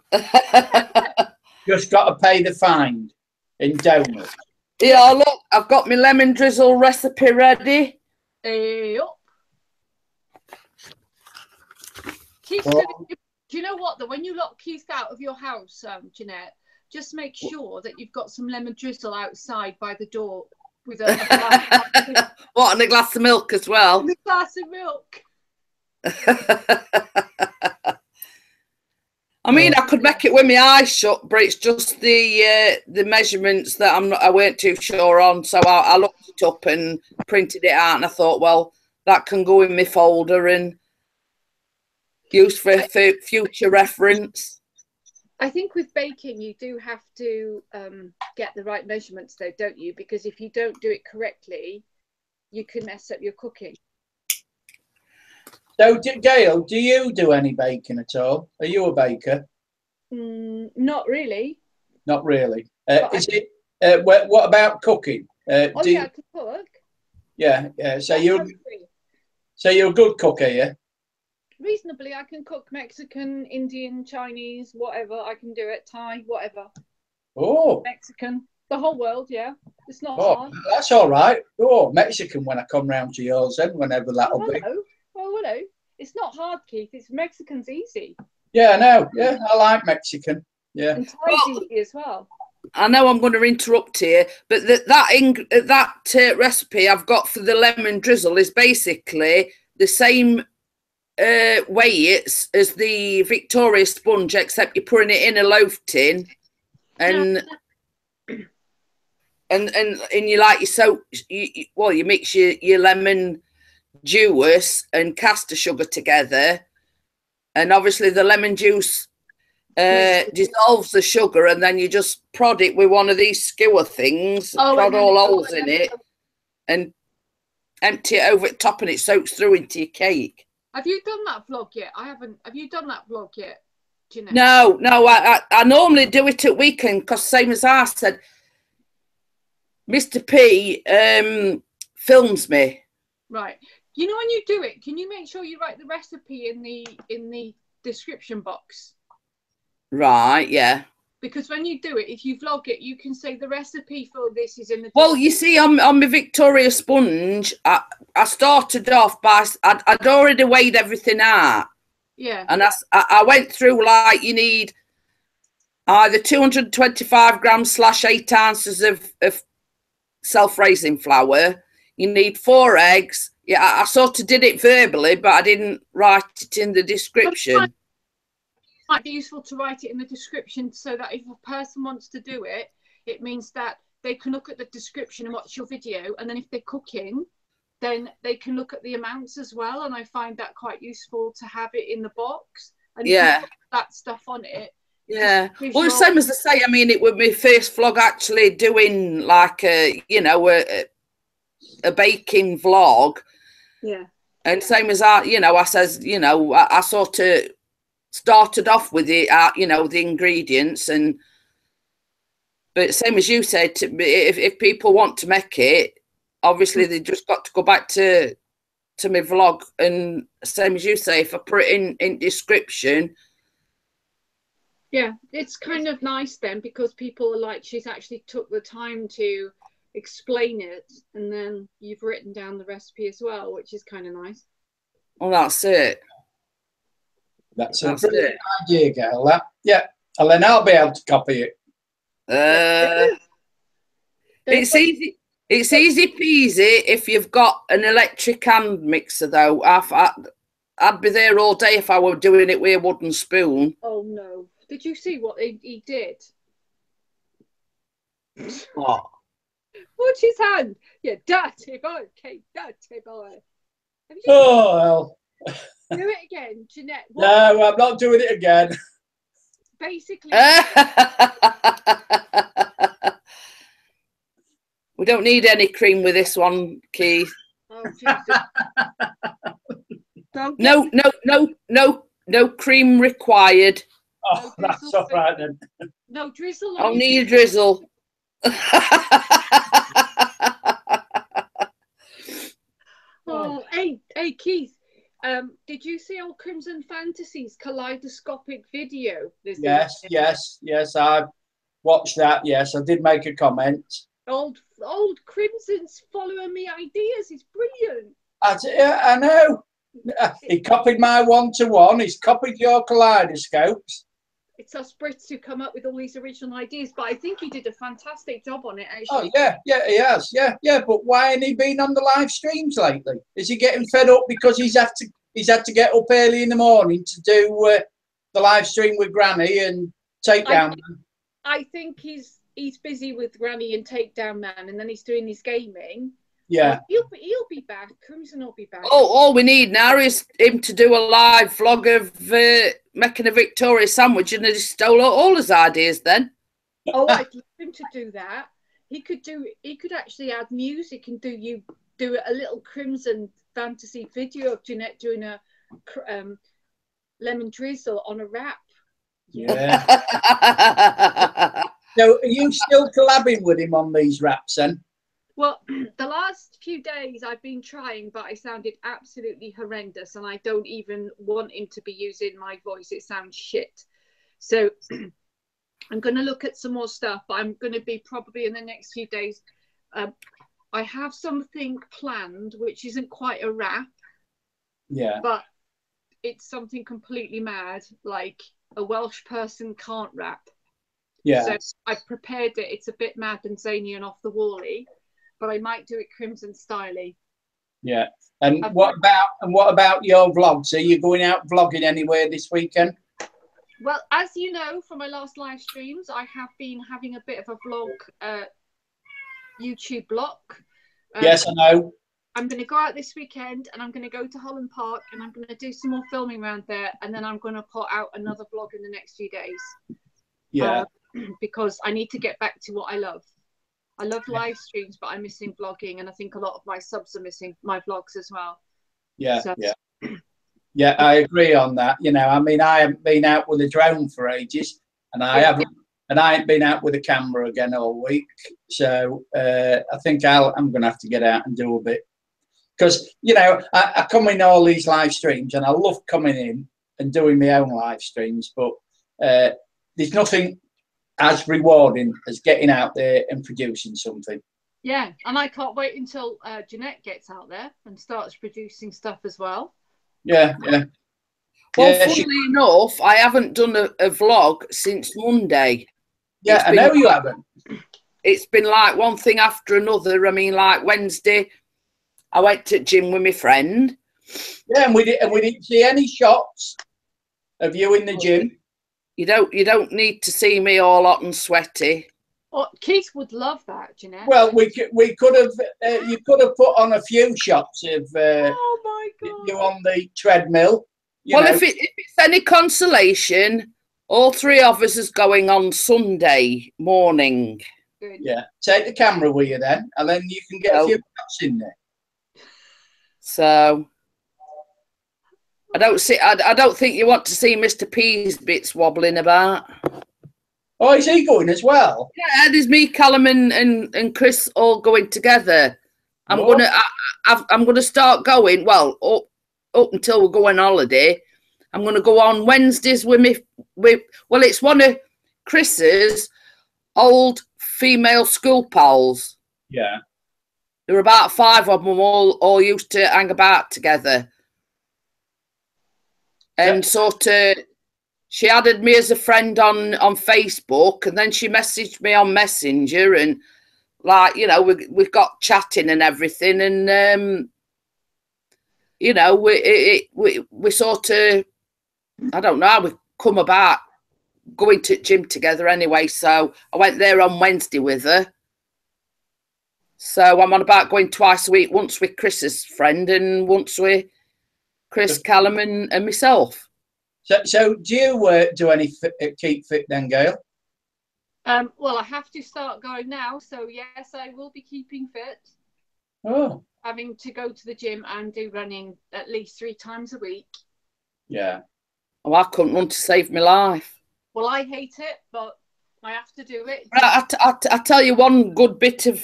Just got to pay the fine in donuts. Yeah, look, I've got my lemon drizzle recipe ready. Yep. Keith, do you know what, though? When you lock Keith out of your house, Jeanette, just make sure that you've got some lemon drizzle outside by the door with a glass what, and a glass of milk as well? And a glass of milk. I mean, I could make it with my eyes shut, but it's just the measurements that I weren't too sure on. So I looked it up and printed it out, and I thought, well, that can go in my folder and use for future reference. I think with baking, you do have to get the right measurements, though, don't you? Because if you don't do it correctly, you can mess up your cooking. So, Gail, do you do any baking at all? Are you a baker? Not really. Not really. What about cooking? I can cook. Yeah. So So you're a good cook, are you? Reasonably, I can cook Mexican, Indian, Chinese, whatever. I can do it. Thai, whatever. Oh. Mexican. The whole world, yeah. It's not hard. That's all right. Oh, Mexican when I come round to yours then, whenever that'll be. Oh, hello. It's not hard, Keith. It's Mexican's easy. Yeah, I know. Yeah, I like Mexican. Yeah. And Thai's easy as well. I know I'm going to interrupt here, but that recipe I've got for the lemon drizzle is basically the same way as the Victoria sponge, except you're putting it in a loaf tin, and you like your soap. You mix your lemon juice and caster sugar together, and obviously the lemon juice dissolves the sugar, and then you just prod it with one of these skewer things, prod all holes in it, and empty it over the top, and it soaks through into your cake. Have you done that vlog yet? I haven't. Have you done that vlog yet, Jeanette? No. I normally do it at weekend because, same as I said, Mr. P films me. Right. You know, when you do it, can you make sure you write the recipe in the description box? Right, yeah. Because when you do it, if you vlog it, you can say the recipe for this is in the... Well, you see, on my Victoria sponge, I started off by... I'd already weighed everything out. Yeah. And I went through, like, you need either 225 grams / 8 ounces of self-raising flour. You need 4 eggs. Yeah, I sort of did it verbally, but I didn't write it in the description. It might be useful to write it in the description so that if a person wants to do it, it means that they can look at the description and watch your video, and then if they're cooking, then they can look at the amounts as well. And I find that quite useful to have it in the box. And yeah, that stuff on it. Yeah. Well, the same as I say. I mean, it was my first vlog actually doing like a baking vlog. Yeah. And same as I says, I sort of started off with the ingredients, but same as you said, if people want to make it, obviously they just got to go back to my vlog, and same as you say, if I put it in description. Yeah, it's kind of nice then, because people are like, she's actually took the time to explain it, and then you've written down the recipe as well, which is kind of nice. Well, that's it. That's a brilliant idea, girl. That, yeah, and then I'll be able to copy it. It's easy. It's easy peasy if you've got an electric hand mixer, though. I'd be there all day if I were doing it with a wooden spoon. Oh no! Did you see what he did? What? Watch his hand. Yeah, dirty boy, Kate, dirty boy. Oh well. Do it again, Jeanette. What? No, I'm not doing it again. Basically. We don't need any cream with this one, Keith. Oh, Jesus. No cream required. Oh, no, that's all right then. No drizzle. Only a drizzle. Oh, hey, Keith. Did you see old Crimson Fantasies kaleidoscopic video? Yes. I watched that. Yes, I did make a comment. Old Crimson's following me ideas. It's brilliant. I know. He copied my 1-to-1. He's copied your kaleidoscopes. It's us Brits who come up with all these original ideas, but I think he did a fantastic job on it, actually. Oh, yeah, he has. Yeah, but why hasn't he been on the live streams lately? Is he getting fed up because he's had to get up early in the morning to do the live stream with Granny and Takedown? I think he's busy with Granny and Takedown Man, and then he's doing his gaming. Yeah. He'll be back. Crimson will be back. All we need now is him to do a live vlog of making a Victoria sandwich, and he stole all his ideas then. Oh, I'd love him to do that. He could actually add music and do a little Crimson Fantasy video of Jeanette doing a lemon drizzle on a wrap. Yeah. So are you still collabing with him on these raps then? Well, the last few days I've been trying, but I sounded absolutely horrendous, and I don't even want him to be using my voice. It sounds shit. So I'm going to look at some more stuff, but I'm going to be probably in the next few days. I have something planned, which isn't quite a rap. Yeah. But it's something completely mad, like a Welsh person can't rap. Yeah. So I've prepared it. It's a bit mad and zany and off the wally, but I might do it Crimson styly. Yeah. And what about your vlogs? Are you going out vlogging anywhere this weekend? Well, as you know from my last live streams, I have been having a bit of a vlog YouTube block. Yes, I know. I'm going to go out this weekend and I'm going to go to Holland Park and I'm going to do some more filming around there, and then I'm going to put out another vlog in the next few days. Yeah. Because I need to get back to what I love. I love live streams, but I'm missing vlogging, and I think a lot of my subs are missing my vlogs as well. Yeah, so. Yeah, I agree on that. You know, I mean, I haven't been out with a drone for ages, and I ain't been out with a camera again all week. So I think I'm going to have to get out and do a bit. Because, you know, I come in all these live streams and I love coming in and doing my own live streams, but there's nothing as rewarding as getting out there and producing something. Yeah, and I can't wait until Jeanette gets out there and starts producing stuff as well. Yeah, yeah. Well, funnily enough, I haven't done a vlog since Monday. Yeah, I know you haven't. It's been like one thing after another. I mean, like Wednesday, I went to the gym with my friend. Yeah, and we didn't see any shots of you in the gym. You don't need to see me all hot and sweaty. Oh, Keith would love that, Jeanette. Well, we could have you could have put on a few shots of oh my God, you on the treadmill. Well, if it's any consolation, all three of us is going on Sunday morning. Good. Yeah, take the camera with you then, and then you can get a few shots in there. So I don't think you want to see Mr. P's bits wobbling about. Oh, is he going as well? Yeah, there's me, Callum, and Chris all going together. I'm gonna start going. Well, up until we go on holiday, I'm gonna go on Wednesdays with me. Well, it's one of Chris's old female school pals. Yeah. There were about 5 of them all used to hang about together. And sort of, she added me as a friend on Facebook, and then she messaged me on Messenger, and like, you know, we've got chatting and everything, and you know, we sort of, I don't know how we come about going to the gym together anyway. So I went there on Wednesday with her. So I'm on about going twice a week, once with Chris's friend and once with Chris, Callum and myself. So do you do any keep fit then, Gail? Well, I have to start going now. So yes, I will be keeping fit. Oh. Having to go to the gym and do running at least 3 times a week. Yeah. Oh, I couldn't run to save my life. Well, I hate it, but I have to do it. I tell you one good bit of...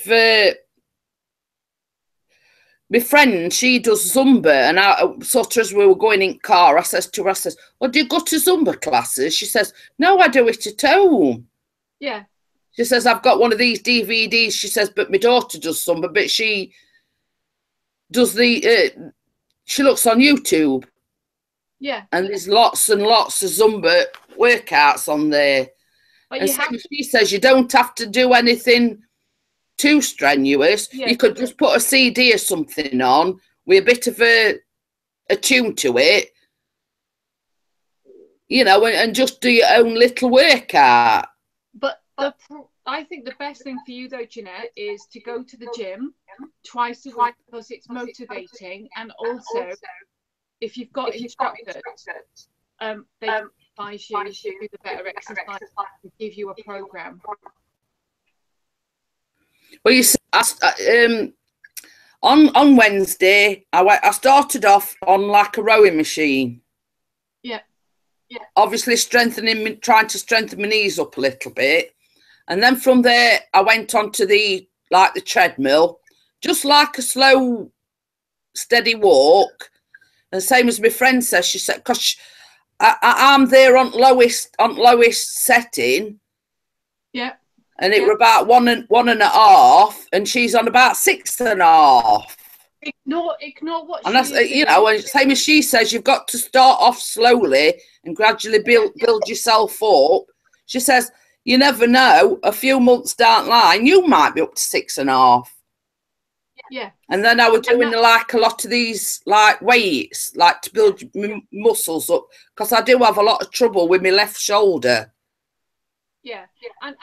my friend, she does Zumba, and I, sort of as we were going in car, I says to her, well, do you go to Zumba classes? She says, no, I do it at home. Yeah. She says, I've got one of these DVDs. She says, but my daughter does Zumba, but she does she looks on YouTube. Yeah. And there's lots and lots of Zumba workouts on there. But and she says you don't have to do anything too strenuous. Yeah. You could just put a CD or something on with a bit of a tune to it, you know, and just do your own little workout. But I think the best thing for you though, Jeanette, is to go to the gym twice a week because it's motivating, and also if you've got instructors, they advise you to do the better exercise and give you a program. Well, you see, on Wednesday, I started off on like a rowing machine. Yeah. Yeah. Obviously trying to strengthen my knees up a little bit. And then from there, I went on to the like the treadmill, just like a slow, steady walk. And same as my friend says, she said, because I'm there on lowest setting. Yeah. And it were about one and a half, and she's on about 6.5. Ignore what and that's you know, and same as she says, you've got to start off slowly and gradually build yourself up. She says, you never know, a few months down the line, you might be up to 6.5. Yeah. And then I was doing like a lot of these like weights, like to build muscles up, because I do have a lot of trouble with my left shoulder. Yeah. And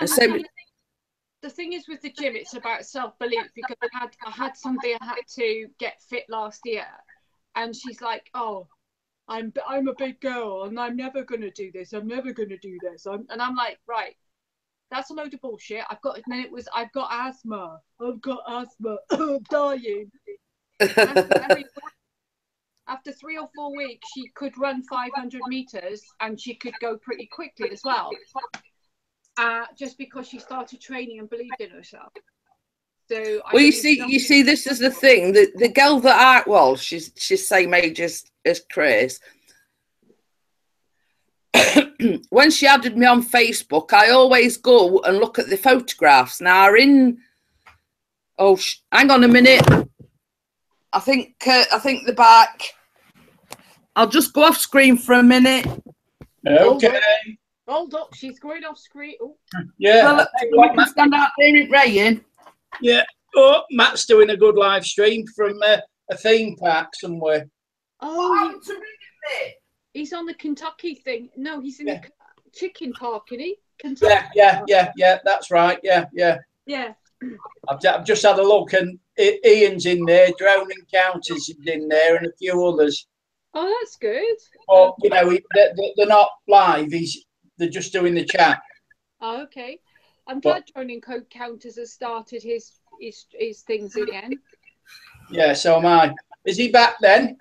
the thing is with the gym, it's about self-belief, because I had somebody I had to get fit last year, and she's like, oh, I'm a big girl and I'm never going to do this. I'm never going to do this. And I'm like, right, that's a load of bullshit. I've got asthma. I'm dying. After 3 or 4 weeks, she could run 500 meters, and she could go pretty quickly as well. Just because she started training and believed in herself. So you see, this is the thing. The girl that she's same age as Chris. When she added me on Facebook, I always go and look at the photographs. Now, hang on a minute. I think the back. I'll just go off screen for a minute. Okay. Hold up, she's going off screen. Oh. Yeah. Well, we can stand out there in rain. Yeah. Oh, Matt's doing a good live stream from a theme park somewhere. Oh, he's on the Kentucky thing. No, he's in the chicken park, isn't he? Kentucky. Yeah. That's right. Yeah. I've just had a look, and Ian's in there. Drone Encounters is in there, and a few others. Oh, that's good. Well, you know, they're not live. They're just doing the chat. Oh, okay. I'm glad Drone Encounters has started his things again. Yeah, so am I. Is he back then?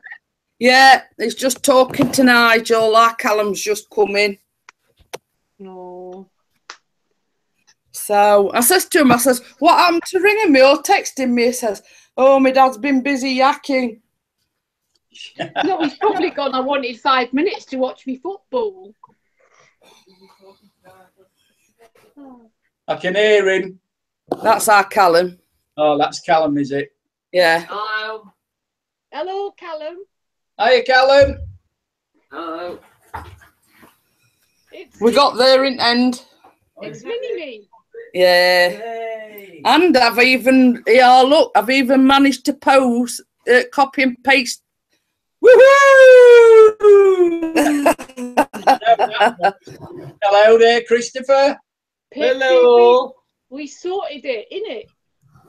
Yeah, he's just talking to Nigel. Like Callum's just come in. No. So I says to him, what happened to ringing me or texting me? He says, oh, my dad's been busy yakking. No, he's probably gone, I wanted 5 minutes to watch me football. I can hear him. That's our Callum. Oh, that's Callum, is it? Yeah. Hello, Callum. Hiya, Callum. Hello. We got there in end. It's Mini-Me. Yeah. Yay. And I've even managed to post, copy and paste. Woohoo! Hello there, Christopher. Hello. We sorted it, innit?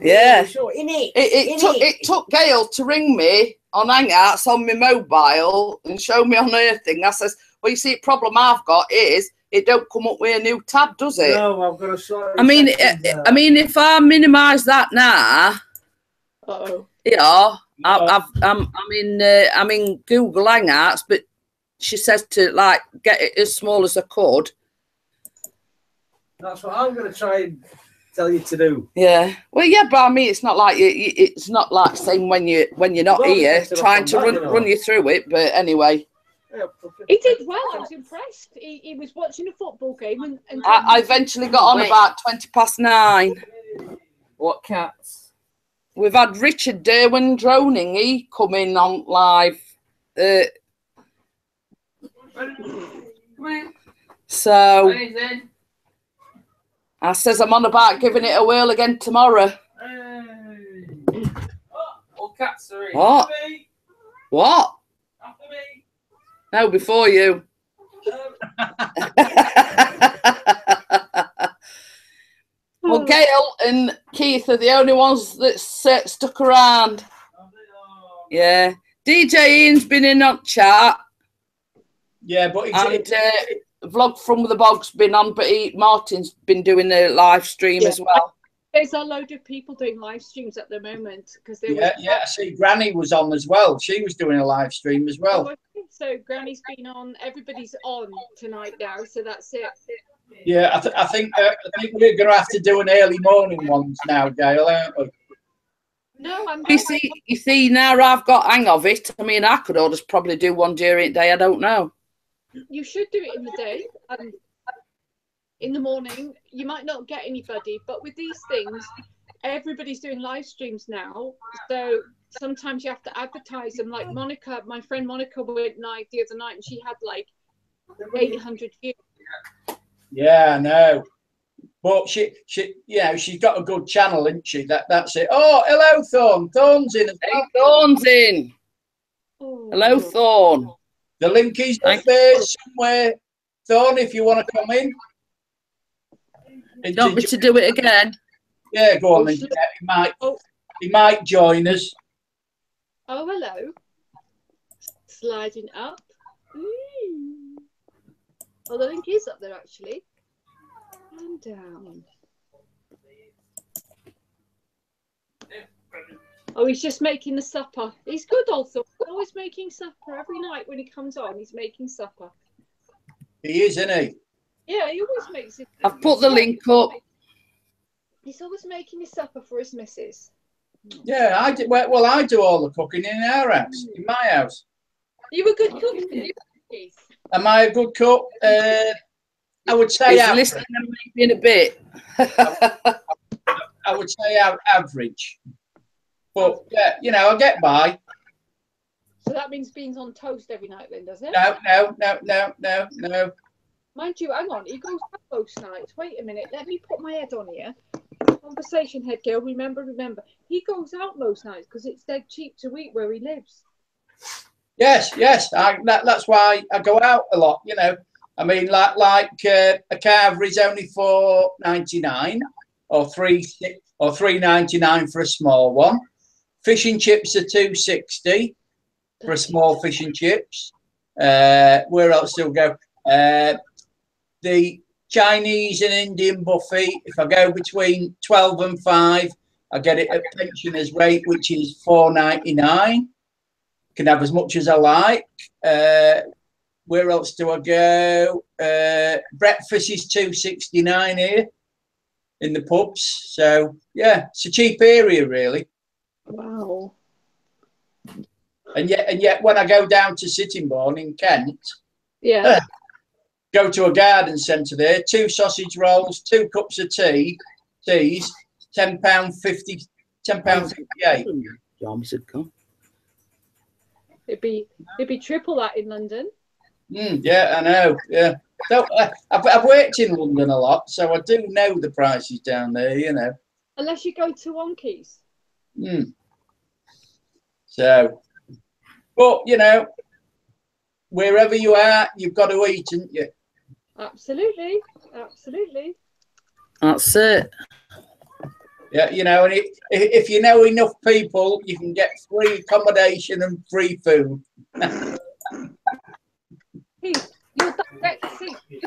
Yeah. It took Gail to ring me on Hangouts on my mobile and show me on her thing. I says, well, you see, the problem I've got is it don't come up with a new tab, does it? No, I've got to sort it. I mean, if I minimise that now, yeah, I'm in Google Hangouts, but she says to like get it as small as I could. That's what I'm going to try and tell you to do. Yeah. Well, yeah, but I mean, it's not like it's not like saying when you're not here trying to run you through it. But anyway, he did well. I was impressed. He was watching a football game, and I eventually got on about 9:20. What cats? We've had Richard Derwin droning. He come in on live. So I says I'm on about giving it a whirl again tomorrow. All cats are in. What? After me. What? After me. No, before you. Well, Gail and Keith are the only ones that stuck around. Yeah. DJ Ian's been in on chat. Yeah, but Vlog from the Bog's been on, but Martin's been doing a live stream as well. There's a load of people doing live streams at the moment because I see Granny was on as well. She was doing a live stream as well. So Granny's been on. Everybody's on tonight now, so that's it. Yeah, I think we're going to have to do an early morning ones now, Gail, aren't we? No, I'm. You see, now I've got hang of it. I mean, I could always probably do one during the day. I don't know. You should do it in the day. In the morning, you might not get anybody, but with these things, everybody's doing live streams now. So sometimes you have to advertise them. Like Monica, my friend Monica went live the other night, and she had like 800 views. Yeah, I know. But she's got a good channel, isn't she? That's it. Oh, hello, Thorn. Thorn's in. Hey, Thorn's in. Oh. Hello, Thorn. The link is up there somewhere. Thorn, if you want to come in. You want me to do it again? Yeah, go on then. He might join us. Oh, hello. Sliding up. Ooh. Oh, the link is up there, actually. And down. Oh, he's just making the supper. He's good also. He's always making supper. Every night when he comes on, he's making supper. He is, isn't he? Yeah, he always makes it. I've put the link up. He's always making his supper for his missus. Yeah, I do. Well, I do all the cooking in our house, in my house. You were good cook, Keith. Am I a good cook? I would say He's listening and maybe in a bit. I would say average. But yeah, you know, I get by. So that means beans on toast every night, then, does it? No. Mind you, hang on. He goes out most nights. Wait a minute. Let me put my head on here. Conversation head, girl. Remember. He goes out most nights because it's dead cheap to eat where he lives. Yes. That's why I go out a lot. You know, I mean, like a carver is only $4.99 or $3.99 for a small one. Fish and chips are $2.60 for a small fish and chips. Where else do we go? The Chinese and Indian buffet, if I go between 12 and 5, I get it at pensioners rate, which is $4.99. Can have as much as I like. Where else do I go? Breakfast is $2.69 here in the pubs. So yeah, it's a cheap area, really. Wow. And yet, when I go down to Sittingbourne in Kent, yeah, go to a garden centre there, 2 sausage rolls, 2 cups of teas, £10.50, £10.58. It'd be triple that in London. Yeah, I know. Yeah, so I've worked in London a lot, so I do know the prices down there. You know, unless you go to Wonkies. So, but you know, wherever you are, you've got to eat, haven't you? Absolutely. That's it. Yeah, you know, and if you know enough people, you can get free accommodation and free food.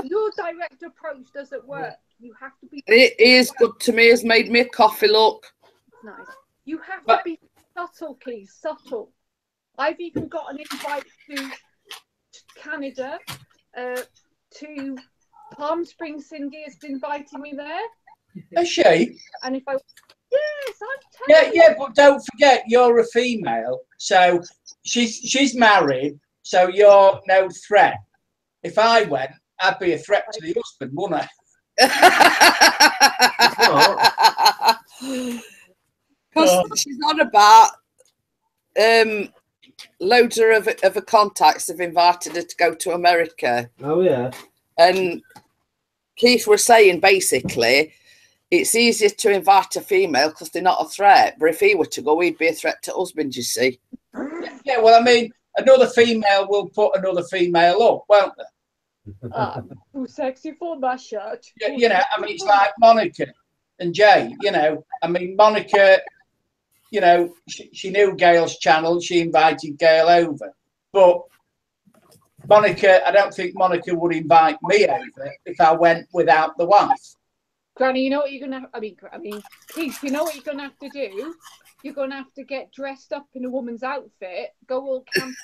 Your direct approach doesn't work. You have to be. It is good to me. It's made me a coffee. Look. Nice. You have to be subtle, Keith. Subtle. I've even got an invite to Canada, to Palm Springs. Cindy has invited me there. Is she? And if I, yes, I'm telling you. Yeah, but don't forget, you're a female, so she's married, so you're no threat. If I went, I'd be a threat to the husband, wouldn't I? Because she's on about loads of her contacts have invited her to go to America. Oh yeah. And Keith was saying basically it's easier to invite a female because they're not a threat. But if he were to go, he'd be a threat to husband, you see. Yeah, well, I mean, another female will put another female up, won't they? Too sexy for my shirt. Yeah, you know, I mean, it's like Monica and Jay, you know. I mean, Monica, you know, she knew Gail's channel. She invited Gail over. But Monica, I don't think Monica would invite me over if I went without the wife. Granny, you know what you're going to I mean, Keith, you know what you're going to have to do? You're going to have to get dressed up in a woman's outfit, go all camping.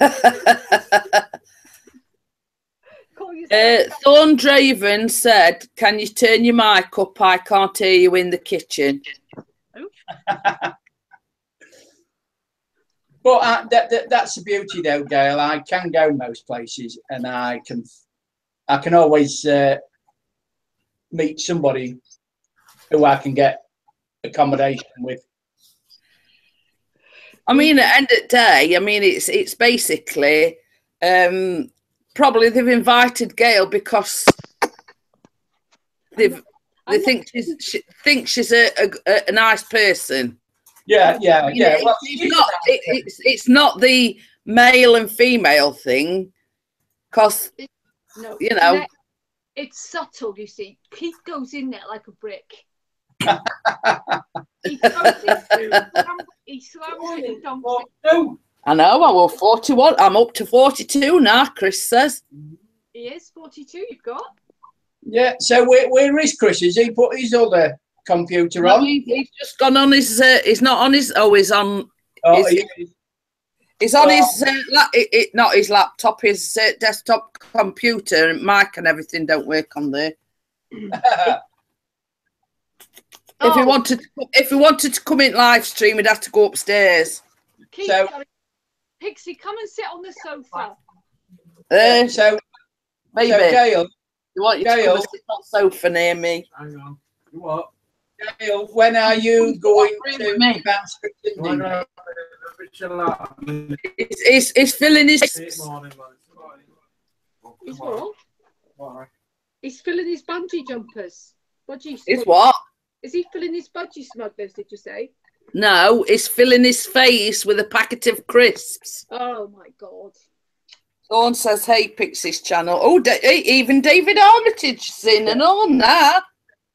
Thorn Draven said, "Can you turn your mic up? I can't hear you in the kitchen." But that's the beauty, though, Gail. I can go most places, and I can always meet somebody who I can get accommodation with. I mean, at the end of the day, I mean, it's basically probably they've invited Gail because they think she's a nice person. Yeah. Well, it's not the male and female thing, because you know it's subtle. You see, Keith goes in there like a brick. He slams it down. I know. I was 41. I'm up to 42 now. Chris says he is 42. You've got. Yeah. So where is Chris? Has he put his other computer on? He's just gone on his. He's not on his. Oh, he's on. Oh, he's on his. Not his laptop. His desktop computer and mic and everything don't work on there. If he wanted to come in live stream, he'd have to go upstairs. Keith, Pixie, come and sit on the sofa. So maybe. So Gail, you want you to come and sit on the sofa near me? Hang on. What? Gail, when are you going to He's filling his. He's what? He's filling his bungee jumpers. Is what? Is he filling his budgie smugglers, did you say? No, he's filling his face with a packet of crisps. Oh, my God. Dawn says, "Hey, Pixie's channel." Oh, even David Armitage's in and on that.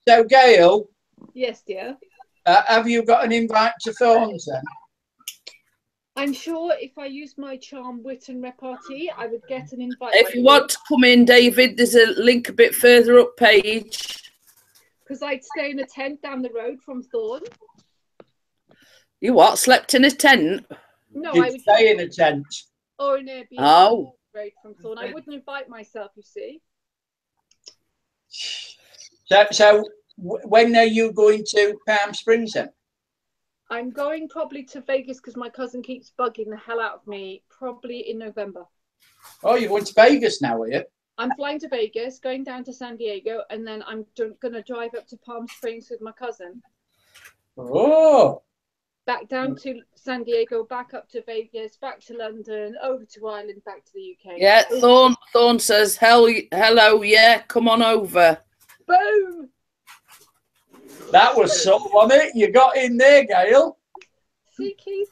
So, Gail. Yes, dear. Have you got an invite to Thorns then? I'm sure if I use my charm, wit and repartee, I would get an invite. If you want to come in, David, there's a link a bit further up page. Because I'd stay in a tent down the road from Thorn. You what? Slept in a tent? No, You'd I would stay in a tent. Or an Airbnb. Oh. Road from Thorn. I wouldn't invite myself, you see. So when are you going to Palm Springs then? I'm going probably to Vegas because my cousin keeps bugging the hell out of me. Probably in November. Oh, you're going to Vegas now, are you? I'm flying to Vegas, going down to San Diego, and then I'm going to drive up to Palm Springs with my cousin. Oh. Back down to San Diego, back up to Vegas, back to London, over to Ireland, back to the UK. Yeah, Thorn says, hello, yeah, come on over. Boom! That was something, wasn't it? You got in there, Gail. See, Keith?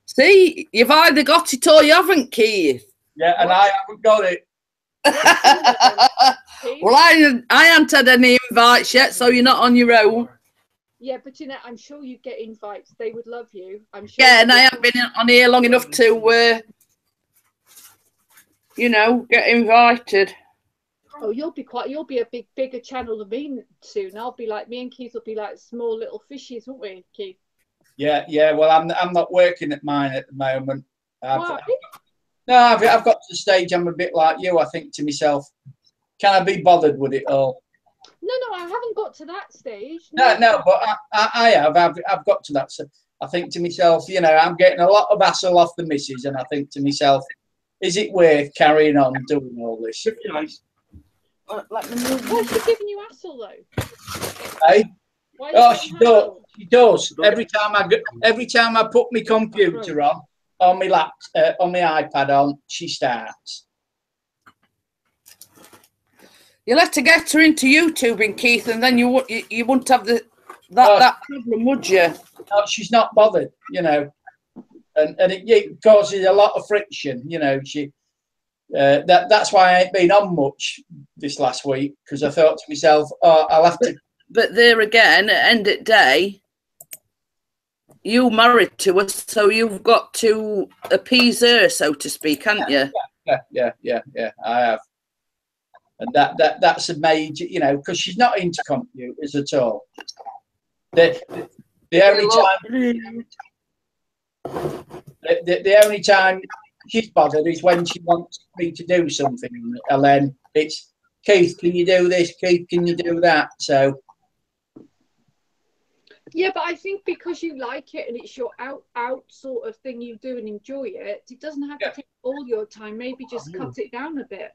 See, you've either got it or you haven't, Keith. Yeah, and I haven't got it. Well, I haven't had any invites yet, so you're not on your own. Yeah, but you know, I'm sure you get invites. They would love you. I'm sure. Yeah, and I haven't been on here long enough to, you know, get invited. Oh, you'll be a bigger channel than me soon. I'll be like, me and Keith will be like small little fishies, won't we, Keith? Yeah. Well, I'm not working at mine at the moment. Why? I've got to the stage. I'm a bit like you. I think to myself, can I be bothered with it all? No, I haven't got to that stage. No, but I have. I've got to that. So I think to myself, you know, I'm getting a lot of hassle off the missus, and I think to myself, is it worth carrying on doing all this? Why is she giving you hassle though? Hey? Oh, she does. She does. Every time I put my computer on my laptop, on my iPad on, she starts. You'll have to get her into YouTubing, Keith, and then you wouldn't have that problem, would you? No, she's not bothered, you know, and it causes a lot of friction, you know. That's why I ain't been on much this last week, because I thought to myself, oh, I'll have to. But there again, at the end of the day, you married to her, so you've got to appease her, so to speak, haven't you? Yeah, I have. And that's a major, you know, because she's not into computers at all. The only time she's bothered is when she wants me to do something, and then it's Keith, can you do this? Keith, can you do that? So. Yeah, but I think because you like it and it's your out sort of thing you do and enjoy it, it doesn't have to take all your time. Maybe just cut it down a bit.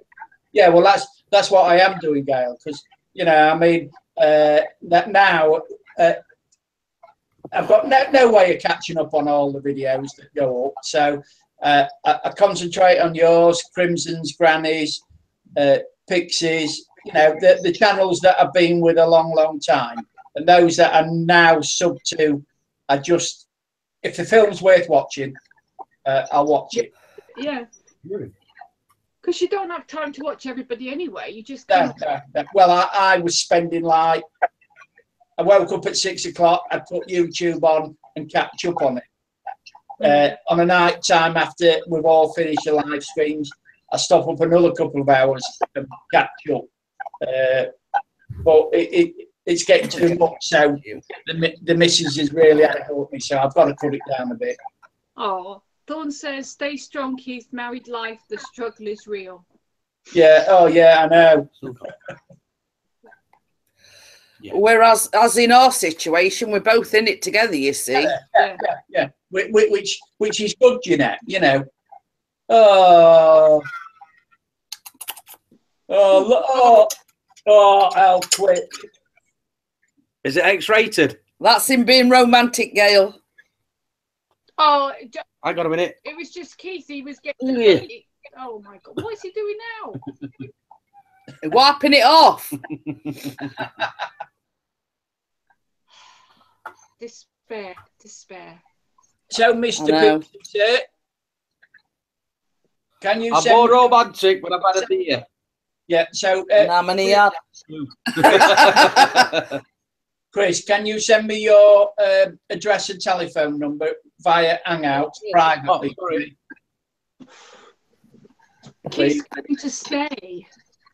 Yeah, well, that's what I am doing, Gail, because, you know, I mean, that now I've got no way of catching up on all the videos that go up. So I concentrate on yours, Crimson's, Granny's, Pixies, you know, the channels that I've been with a long, long time. And those that are now sub to, I just, if the film's worth watching, I'll watch it. Yeah. Because you don't have time to watch everybody anyway. You just no. Well, I was spending like, I woke up at 6 o'clock, I put YouTube on and catch up on it. On a night time after we've all finished the live streams, I stop up another couple of hours and catch up. But it's getting too much, so the missus is really out to help me, so I've got to cut it down a bit. Oh, Dawn says, stay strong, Keith. Married life, the struggle is real. Yeah, oh yeah, I know. Yeah. Whereas, as in our situation, we're both in it together, you see. Yeah. Which is good, Jeanette, you know. Oh, I'll quit. Is it X-rated? That's him being romantic, Gail. Oh, I got a minute. It was just Keith. He was getting. Oh my God! What is he doing now? Wiping it off. Despair. So, Mr. Pixie, can you? I'm more romantic, but I've had a beer. Yeah. So. How many are? Chris, can you send me your address and telephone number via Hangout privately? Oh, sorry. He's going to stay.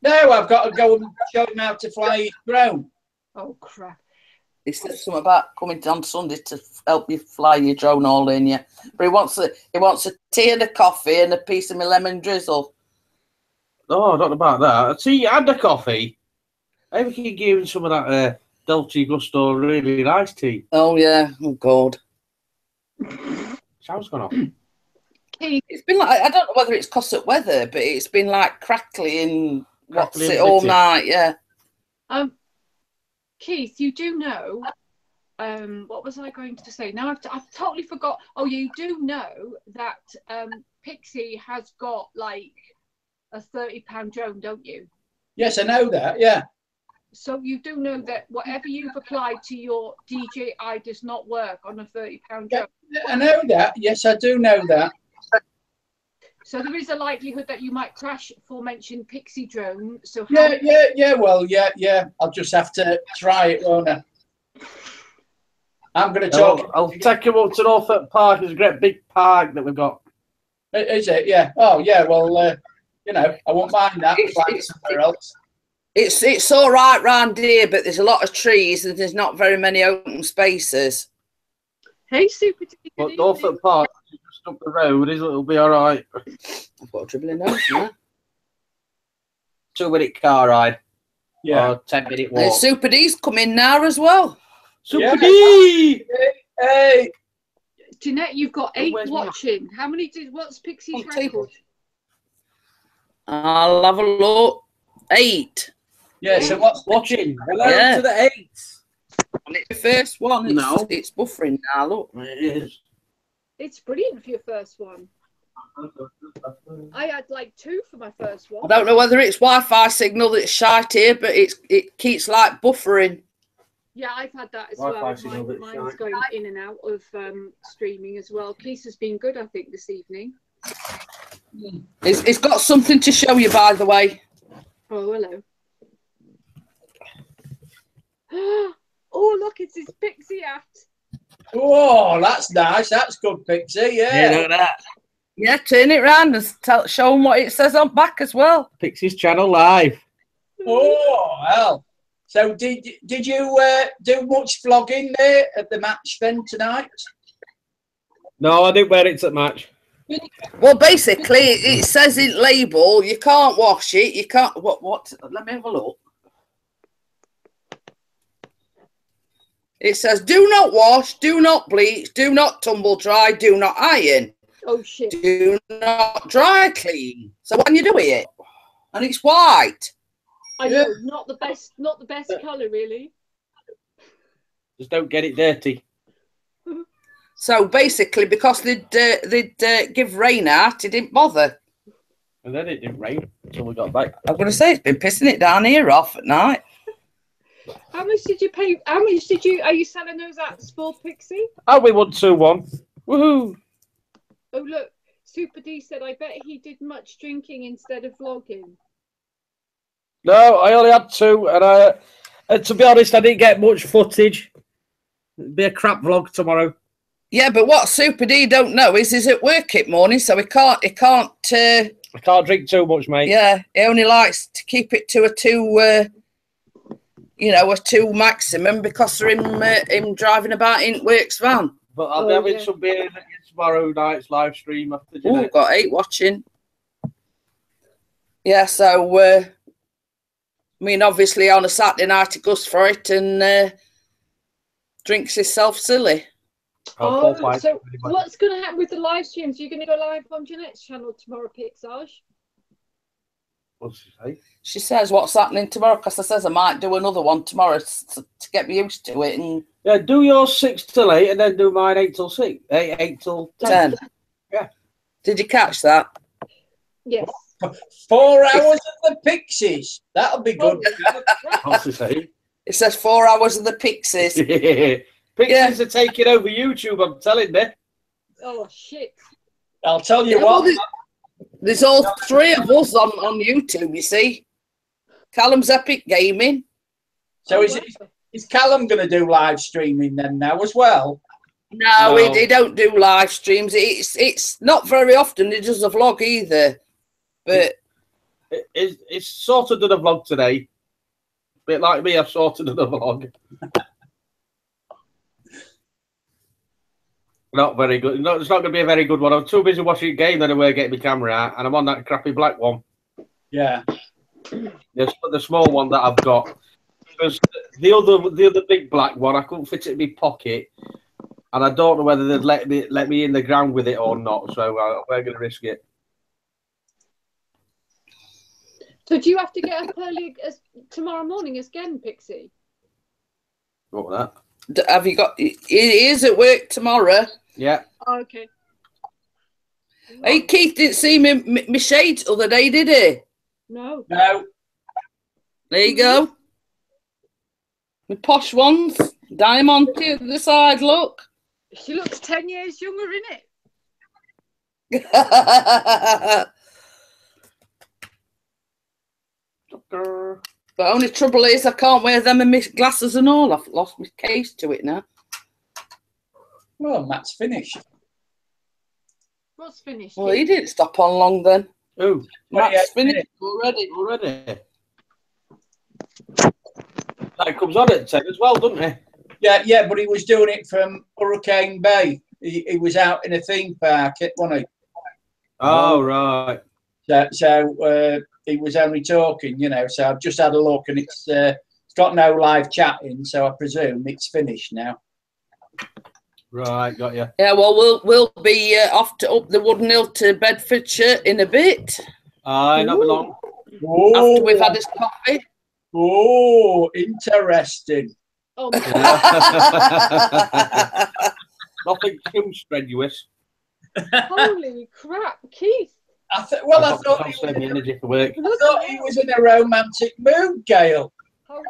No, I've got to go and show him how to fly his drone. Oh, crap. He said something about coming on Sunday to help you fly your drone all in you. But he wants a tea and a coffee and a piece of my lemon drizzle. Oh, I don't know about that. A tea and a coffee. Maybe we can give him some of that Dolce Gusto really nice tea. Oh, yeah. Oh, God. Sounds gone off. It's been like, I don't know whether it's because of weather, but it's been like crackly and all night, yeah. Keith, you do know, what was I going to say? Now I've totally forgot. Oh, you do know that Pixie has got like a £30 drone, don't you? Yes, I know that, yeah. So you do know that whatever you've applied to your DJI does not work on a £30 drone? Yeah, I know that. Yes, I do know that. So there is a likelihood that you might crash aforementioned Pixie drone. So yeah. Well, yeah. I'll just have to try it, won't I? I'm going to talk. I'll take you up to Norfolk Park. It's a great big park that we've got. Is it? Yeah. Oh, yeah. Well, you know, I won't mind that. It's somewhere else. It's all right round here, but there's a lot of trees and there's not very many open spaces. Hey, Super T. But Norfolk Park, just up the road, it'll be all right. I've got a dribbling nose, yeah. 2-minute car ride. Yeah. Or 10-minute walk. And Super D's come in now as well. Super D! Hey! Jeanette, you've got 8 watching. How many what's Pixie's record? I'll have a look. 8. Yeah, so what's watching? Hello to the 8. And it's the first one. It's buffering now, look. It is. It's brilliant for your first one. I had like 2 for my first one. I don't know whether it's Wi-Fi signal that's shite here, but it keeps like buffering. Yeah, I've had that as well. Mine's going in and out of streaming as well. Keith has been good, I think, this evening. It's got something to show you, by the way. Oh, hello. Oh, look, it's his Pixie hat. Oh, that's nice. That's good, Pixie. Yeah. Look at that. Yeah, turn it round and show them what it says on back as well. Pixie's channel live. Oh, well. So did you do much vlogging there at the match then tonight? No, I didn't wear it at match. Well, basically, it says in label you can't wash it. You can't. What? Let me have a look. It says do not wash, do not bleach, do not tumble dry, do not iron. Oh shit! Do not dry clean. So what can you do with it? And it's white. I know, not the best colour, really. Just don't get it dirty. So basically, because they'd give rain out, it didn't bother. And then it didn't rain until we got back. I'm going to say it's been pissing it down here off at night. How much did you pay? How much did you? Are you selling those at Sport Pixie? Oh, we won 2-1. Woohoo! Oh look, Super D said, I bet he did much drinking instead of vlogging. No, I only had 2, and to be honest, I didn't get much footage. It'll be a crap vlog tomorrow. Yeah, but what Super D don't know is he's at work at morning, so he can't. I can't drink too much, mate. Yeah, he only likes to keep it to a 2. A 2 maximum because of him driving about in work's van. But I'll be having some beer tomorrow night's live stream after dinner. Oh, got 8 watching. Yeah, so I mean, obviously on a Saturday night he goes for it and drinks himself silly. So what's going to happen with the live streams? You're going to go live on Jeanette's channel tomorrow, Pixage? What's she say? She says what's happening tomorrow because I says I might do another one tomorrow to get me used to it. And yeah, do yours 6 till 8 and then do mine 8 till 6. 8 till 10. Yeah. Did you catch that? Yes. 4 hours of the Pixies. That'll be good. What's she say? It says 4 hours of the Pixies. Pixies are taking over YouTube, I'm telling you. Oh, shit. I'll tell you what. There's all 3 of us on YouTube, you see. Callum's Epic Gaming. So is Callum going to do live streaming then now as well? No, he don't do live streams. It's not very often he does a vlog either. But it's sort of done a vlog today. A bit like me, I've sort of done a vlog. Not very good. No, it's not going to be a very good one. I'm too busy watching a game anyway, getting my camera out, and I'm on that crappy black one. Yeah. The small one that I've got. Because the other big black one, I couldn't fit it in my pocket, and I don't know whether they'd let me in the ground with it or not. So we're going to risk it. So do you have to get up early tomorrow morning again, Pixie? What was that? Have you got? He is at work tomorrow. Yeah. Oh, okay. Hey, Keith didn't see me shades other day, did he? No. No. There you go. The posh ones. Diamond to the side, look. She looks 10 years younger, innit? The only trouble is I can't wear them and my glasses and all. I've lost my case to it now. Well, Matt's finished. What's finished? Well, he didn't stop on long then. Who? Matt's finished already. That comes on at 10 as well, doesn't he? Yeah, but he was doing it from Hurricane Bay. He was out in a theme park, wasn't he? Oh, right. So he was only talking, so I've just had a look and it's got no live chatting, so I presume it's finished now. Right, got you. Yeah, well, we'll be off to up the Wooden Hill to Bedfordshire in a bit. Not be long. Oh. After we've had this coffee. Oh, interesting. Oh, Nothing too strenuous. Holy crap, Keith. I thought energy for work. He was in a romantic mood, Gail. Oh,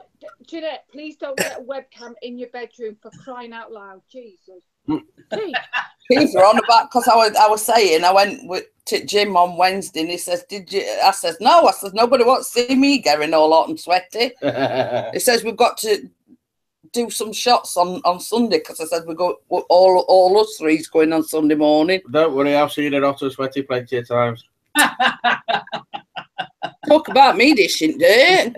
Jeanette, please don't get a webcam in your bedroom for crying out loud. Jesus. Keith were on about because I was saying I went to Jim on Wednesday and he says, "Did you?" I says, "No." I says, "Nobody wants to see me getting all hot and sweaty." He says, "We've got to do some shots on Sunday," because I said we go all us three's going on Sunday morning. Don't worry, I've seen it hot and sweaty plenty of times. Talk about me dishing dirt.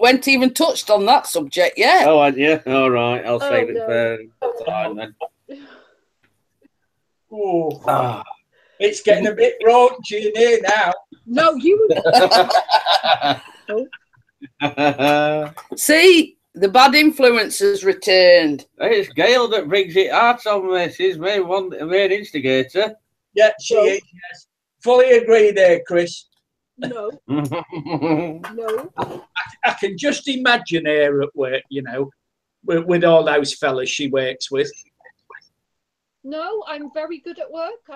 Went even touched on that subject yet. Oh, yeah. All right, I'll save it for time then. Oh, it's getting a bit raunchy in here now. No, you. See, the bad influence has returned. It's Gail that brings it out on me. She's the main instigator. Yeah, she is. Yes, fully agree there, Chris. No. No. I can just imagine her at work, you know, with all those fellas she works with. No, I'm very good at work.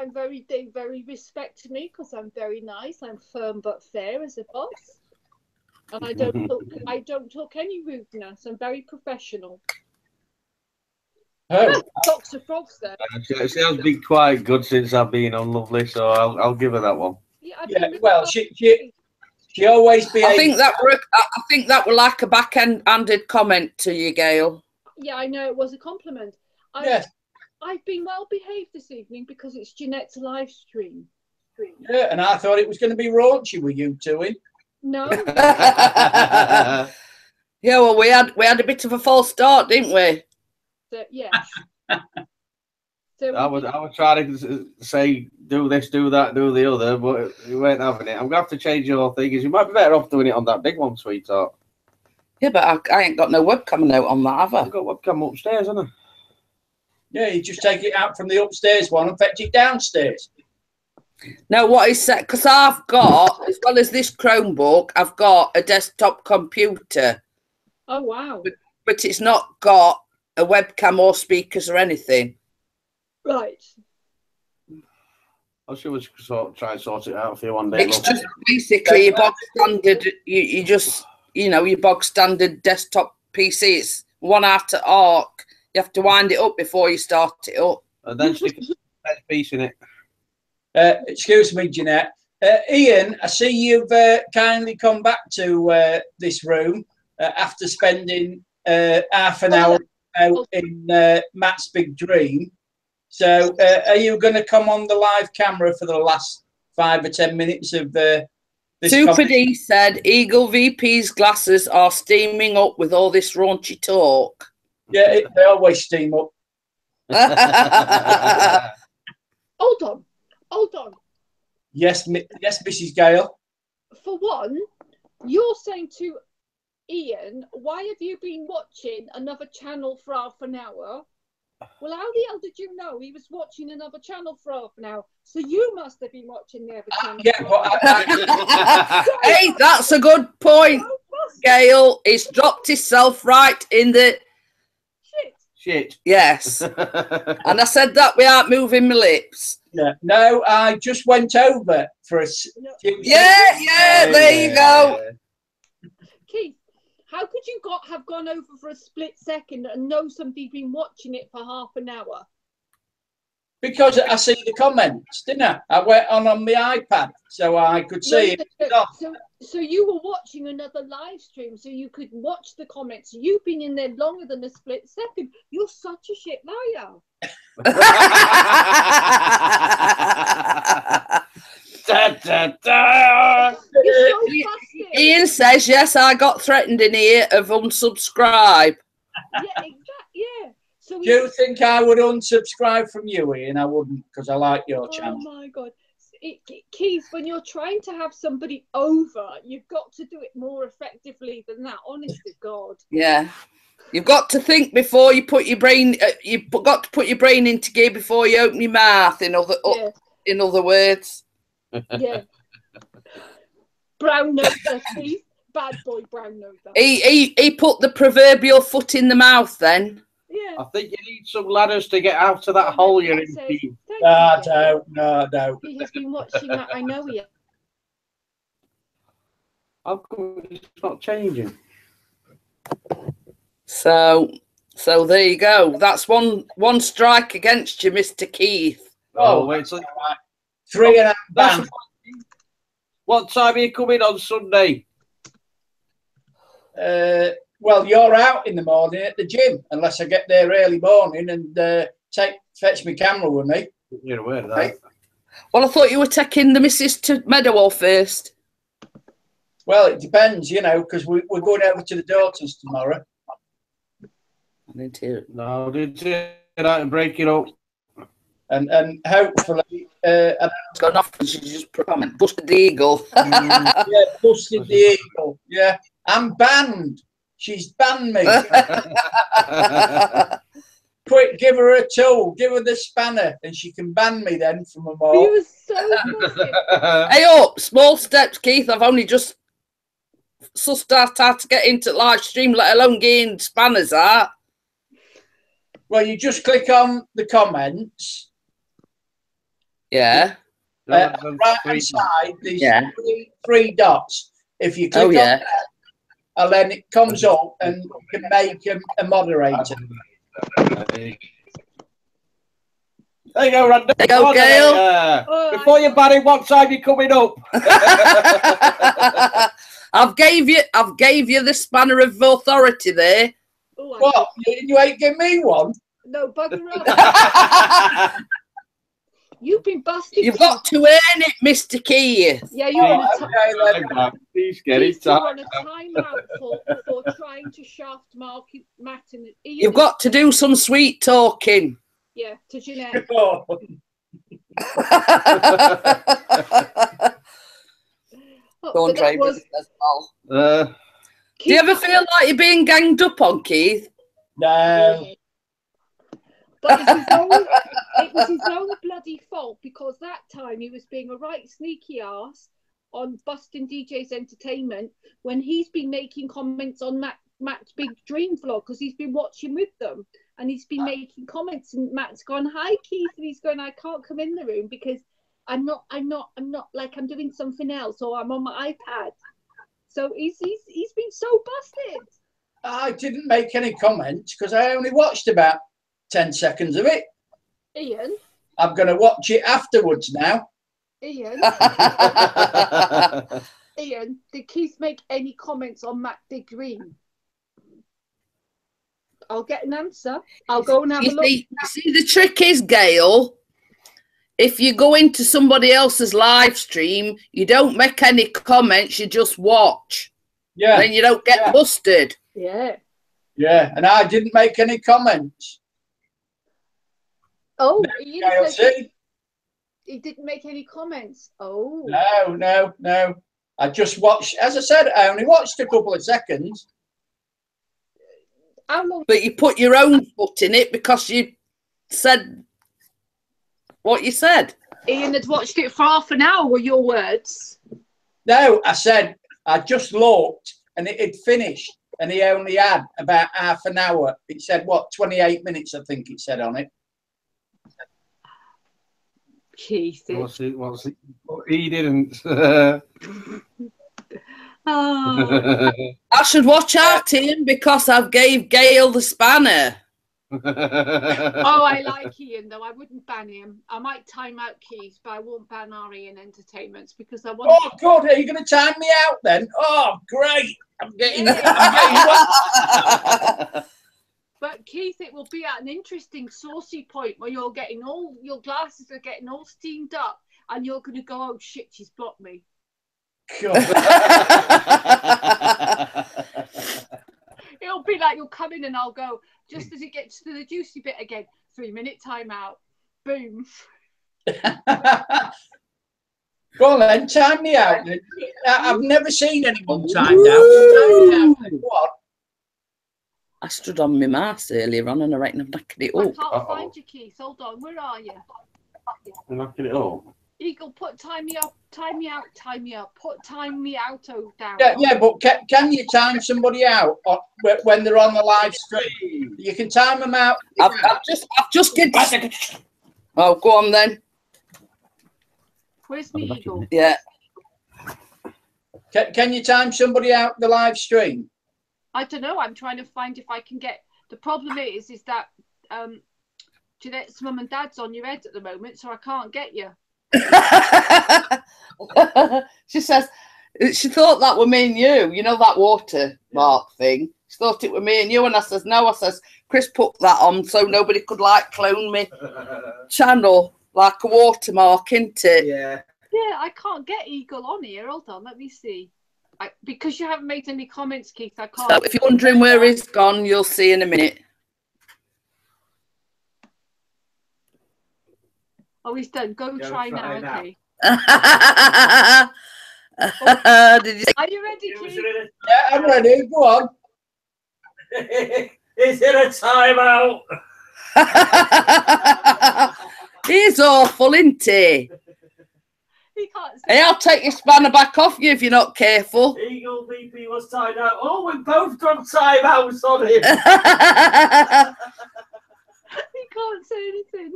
They very respect me because I'm very nice. I'm firm but fair as a boss. And I don't talk any rudeness. I'm very professional. Oh. Talks to frogs there. She has been quite good since I've been on Lovely, so I'll give her that one. Yeah, well, she always behaves. I think that were like a back-handed comment to you, Gail. Yeah, I know it was a compliment. Yes. I've been well behaved this evening because it's Jeanette's live stream. Yeah, and I thought it was going to be raunchy with you two in. No. Yeah, well, we had a bit of a false start, didn't we? So, yes. So I would try to say do this, do that, do the other, but you weren't having it. I'm gonna have to change your thing, because you might be better off doing it on that big one, sweetheart. Yeah, but I ain't got no webcam out on that, have I? I've got webcam upstairs, haven't I? Yeah, you just take it out from the upstairs one and fetch it downstairs. No, what is that? Because I've got, as well as this Chromebook, I've got a desktop computer. Oh, wow. But it's not got a webcam or speakers or anything. Right. I'm sure we should try and sort it out for you one day. It's just basically your bog standard, you just, you know, your bog standard desktop PC. It's one out of arc. You have to wind it up before you start it up. And then stick a piece in it. Excuse me, Jeanette. Ian, I see you've kindly come back to this room after spending half an hour out in Matt's Big Dream. So are you going to come on the live camera for the last 5 or 10 minutes of this? Super D said Eagle VP's glasses are steaming up with all this raunchy talk. Yeah, they always steam up. Hold on. Yes, Mrs. Gale. For one, you're saying to Ian, why have you been watching another channel for half an hour? Well, how the hell did you know he was watching another channel for half an hour? So you must have been watching the other channel. Yeah, but hey, that's a good point, Gail. He's dropped himself right in the shit. Yes. And I said that without moving my lips. Yeah. No, I just went over for a few Yeah, there you go. Keith, how could you have gone over for a split second and know somebody's been watching it for half an hour? Because I see the comments, didn't I? I went on my iPad so I could see it. So you were watching another live stream so you could watch the comments. You've been in there longer than a split second. You're such a shit liar. Da, da, da. Ian says, yes, I got threatened in here of unsubscribe. Yeah, exactly. Yeah. So do you think I would unsubscribe from you, Ian? I wouldn't, because I like your channel. Oh my God. Keith, when you're trying to have somebody over, you've got to do it more effectively than that, honest to God. Yeah. You've got to think before you put your brain, you've got to put your brain into gear before you open your mouth, in other words. Yeah. Brown noser, Keith. Bad boy brown noser. He put the proverbial foot in the mouth then. Yeah. I think you need some ladders to get out of that hole you're in. No. He has been watching that. I know he has. How come it's not changing? So there you go. That's one strike against you, Mr. Keith. Oh, wait till 3.5 bands. What time are you coming on Sunday? Well, you're out in the morning at the gym, unless I get there early morning and fetch my camera with me. You're aware of that. Well, I thought you were taking the missus to Meadowhall first. Well, it depends, you know, because we're going over to the daughters tomorrow. I didn't hear it. No, did you get out and break it up? and hopefully It's gone off and she just put a comment. Busted the eagle. yeah, busted the eagle. Yeah, I'm banned. She's banned me. Quick, give her a tool, give her the spanner, and she can ban me then from them all. You were so busted. Hey up, small steps, Keith. I've only just sussed out how to get into live stream, let alone getting spanners out. Well, you just click on the comments. Yeah. Right hand side, these three dots. If you click on that, and then it comes up and you can make a moderator. There you go, Randy. There you go, Gail. Before you ban it, what time you coming up? I've gave you the spanner of authority there. Oh, What? You ain't give me one? no, bugger up. You've been busted. You've got to earn it, Mr. Keith. Yeah, you're on a Please get it. you're on a timeout for trying to shaft Matt and Ian. You've got to do some sweet talking. Yeah, to Jeanette. Oh, Go on, But that Travis, was as well. Do Keith, you ever feel like you're being ganged up on, Keith? no. But it was his own bloody fault, because that time he was being a right sneaky ass on busting DJ's entertainment when he's been making comments on Matt's Big Dream vlog, because he's been watching with them and he's been making comments, and Matt's gone, "Hi Keith," and he's going, "I can't come in the room because I'm not like, I'm doing something else, or I'm on my iPad." So he's been so busted. I didn't make any comments because I only watched about 10 seconds of it. Ian, I'm going to watch it afterwards now. Ian, did Keith make any comments on Matt Big Green? I'll get an answer. I'll go and have a look. See, the trick is, Gail, if you go into somebody else's live stream, you don't make any comments, you just watch. Yeah. Then you don't get busted. Yeah. Yeah, and I didn't make any comments. Oh, Ian said see? he didn't make any comments. Oh. No. I just watched, as I said, I only watched a couple of seconds. How long? But you put your own foot in it because you said what you said. Ian had watched it for half an hour, were your words? No, I said, I just looked and it had finished and he only had about half an hour. It said, what, 28 minutes, I think it said on it. Keith. What's it? He didn't. Oh. I should watch out, Ian, because I've gave Gail the spanner. Oh, I like Ian though. I wouldn't ban him. I might time out Keith, but I won't ban our Ian Entertainments because I want. Oh God, are you going to time me out then? Oh, great! I'm getting. But Keith, it will be at an interesting saucy point where you're getting all your glasses are getting all steamed up, and you're going to go, "Oh shit, she's blocked me." It'll be like you'll come in and I'll go, just as it gets to the juicy bit again, 3-minute timeout. Boom. Go on then, time me out. I've never seen anyone timed out. What? I stood on my mask earlier on and I reckon I've knocked it I up. can't find you, Keith. Hold on, where are you? Knocking it up. Eagle, put time me up, time me out, time me up. Put time me out down. Yeah, but can you time somebody out when they're on the live stream? You can time them out. I've just get. Oh, go on then. Where's me, Eagle? Yeah. Can you time somebody out the live stream? I don't know. I'm trying to find if I can get. The problem is that Jeanette's mum and dad's on your head at the moment, so I can't get you. She says she thought that were me and you. You know that watermark thing. She thought it were me and you, and I says no. I says Chris put that on so nobody could like clone me channel like a watermark, isn't it? Yeah. Yeah, I can't get Eagle on here. Hold on, let me see. Because you haven't made any comments, Keith, I can't. So if you're wondering where he's gone, you'll see in a minute. Oh, he's done. Go try now, okay. Did you Are you ready, Keith? Yeah, I'm ready. Go on. Is it a timeout? He's awful, isn't he? He can't see. Hey, I'll take your spanner back off you if you're not careful. Eagle VP was tied out. Oh, we've both done timeouts on him. He can't say anything.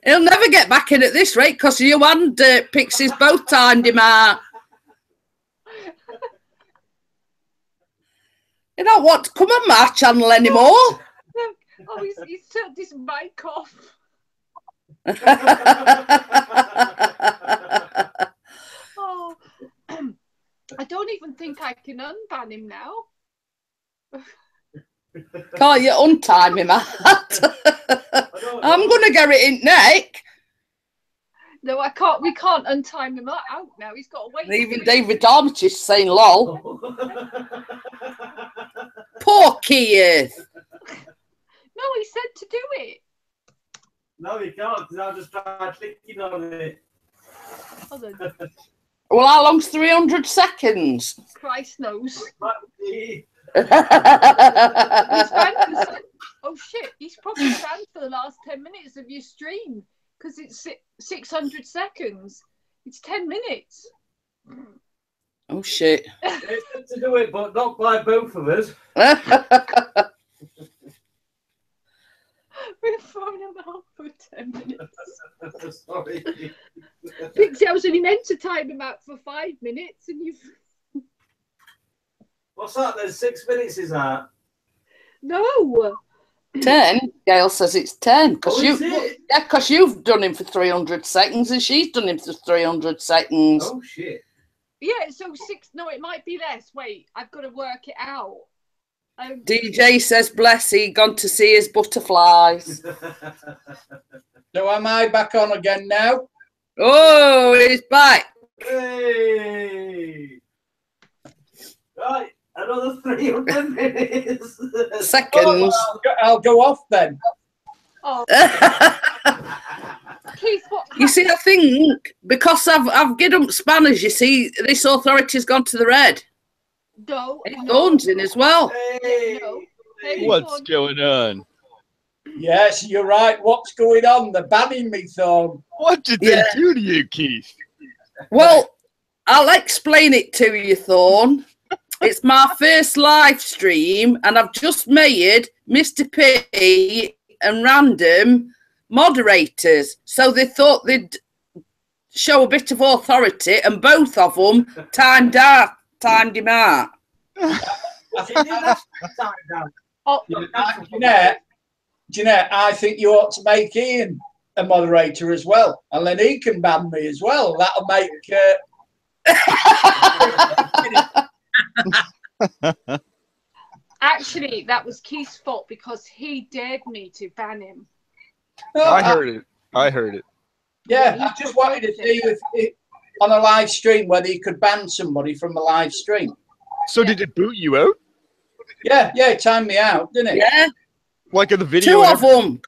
He'll never get back in at this rate because you and Pixies both timed him out. You don't want to come on my channel anymore. Look, oh, he's turned his mic off. Oh, I don't even think I can unban him now. Can't you untime him out? I'm going to get it in neck. No, I can't. We can't untime him out now. He's got to wait. And even David Darmish is saying lol. Poor Keith. No, he said to do it. No, you can't, because I'll just try clicking on it. Hold on. Well, how long's 300 seconds? Christ knows. He's He's banned for, oh shit, he's probably banned for the last 10 minutes of your stream because it's 600 seconds. It's 10 minutes. Oh shit. It's good to do it, but not by both of us. We're throwing him out for 10 minutes. Sorry. Pixie, I was only meant to time him out for 5 minutes and you've... What's that then? 6 minutes is that? No. 10? Gail says it's 10. Because Oh, is it? yeah, because you've done him for 300 seconds and she's done him for 300 seconds. Oh, shit. Yeah, so 6... No, it might be less. Wait, I've got to work it out. DJ says, bless he gone to see his butterflies. So am I back on again now? Oh, he's back. Hey! Right, another 300 minutes. Seconds. I'll go off then. Oh, Keith, what? You see, I think because I've given up spanners, you see, this authority's gone to the red. No. It's Dawn's in as well. Hey! No. Hey, What's going on? Yes, you're right. What's going on? They're banning me, Thorn. What did they do to you, Keith? Well, I'll explain it to you, Thorn. It's my first live stream, and I've just made Mr. P and Random moderators. So they thought they'd show a bit of authority, and both of them timed him out. I think Oh, Jeanette, I think you ought to make Ian a moderator as well, and then he can ban me as well. That'll make. actually, that was Keith's fault because he dared me to ban him. I heard it. Yeah, I just wanted to see if on a live stream whether you could ban somebody from a live stream. So did it boot you out? Yeah, it timed me out, didn't it? Yeah. Like in the video? Two of them.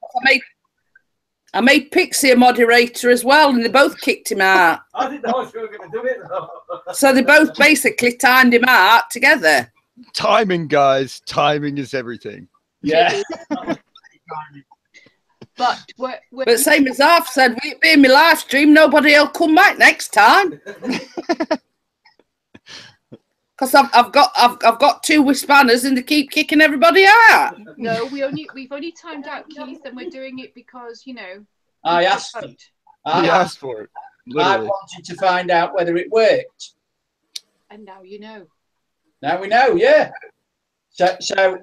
I made Pixie a moderator as well, and they both kicked him out. I didn't know if you were going to do it. So they both basically timed him out together. Timing, guys. Timing is everything. Yeah. But But same as I've said, we be in my live stream, nobody will come back next time. Because I've got two with spanners and they keep kicking everybody out. no, we've only timed out Keith, and we're doing it because I asked them. He asked for it. I Literally. wanted to find out whether it worked. and now you know. Now we know, yeah. So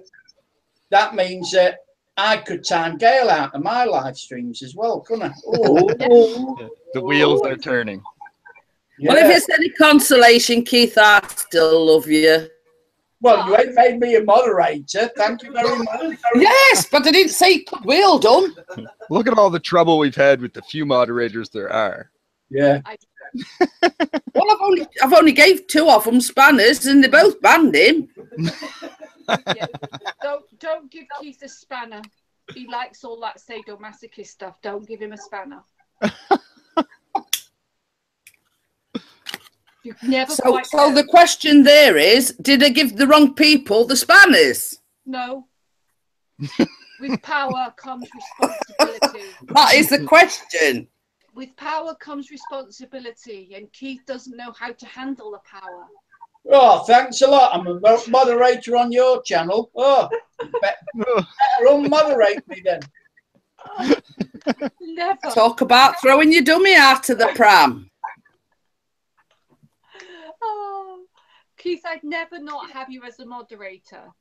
that means that I could time Gail out of my live streams as well, couldn't I? Oh, The wheels are turning. yeah. Well, if it's any consolation, Keith, I still love you. Well, you ain't made me a moderator. Thank you very much. Yes, but I didn't say well done. Look at all the trouble we've had with the few moderators there are. Yeah. Well, I've only gave two of them spanners, and they both banned him. Yeah. Don't give Keith a spanner. He likes all that sadomasochist stuff. Don't give him a spanner. You've never So quite known. the question there is, did I give the wrong people the spanners? No. With power comes responsibility. That is the question. With power comes responsibility, and Keith doesn't know how to handle the power. Oh, thanks a lot. I'm a moderator on your channel. Oh, better unmoderate me then. Never. Talk about throwing your dummy out of the pram. Oh, Keith, I'd never not have you as a moderator.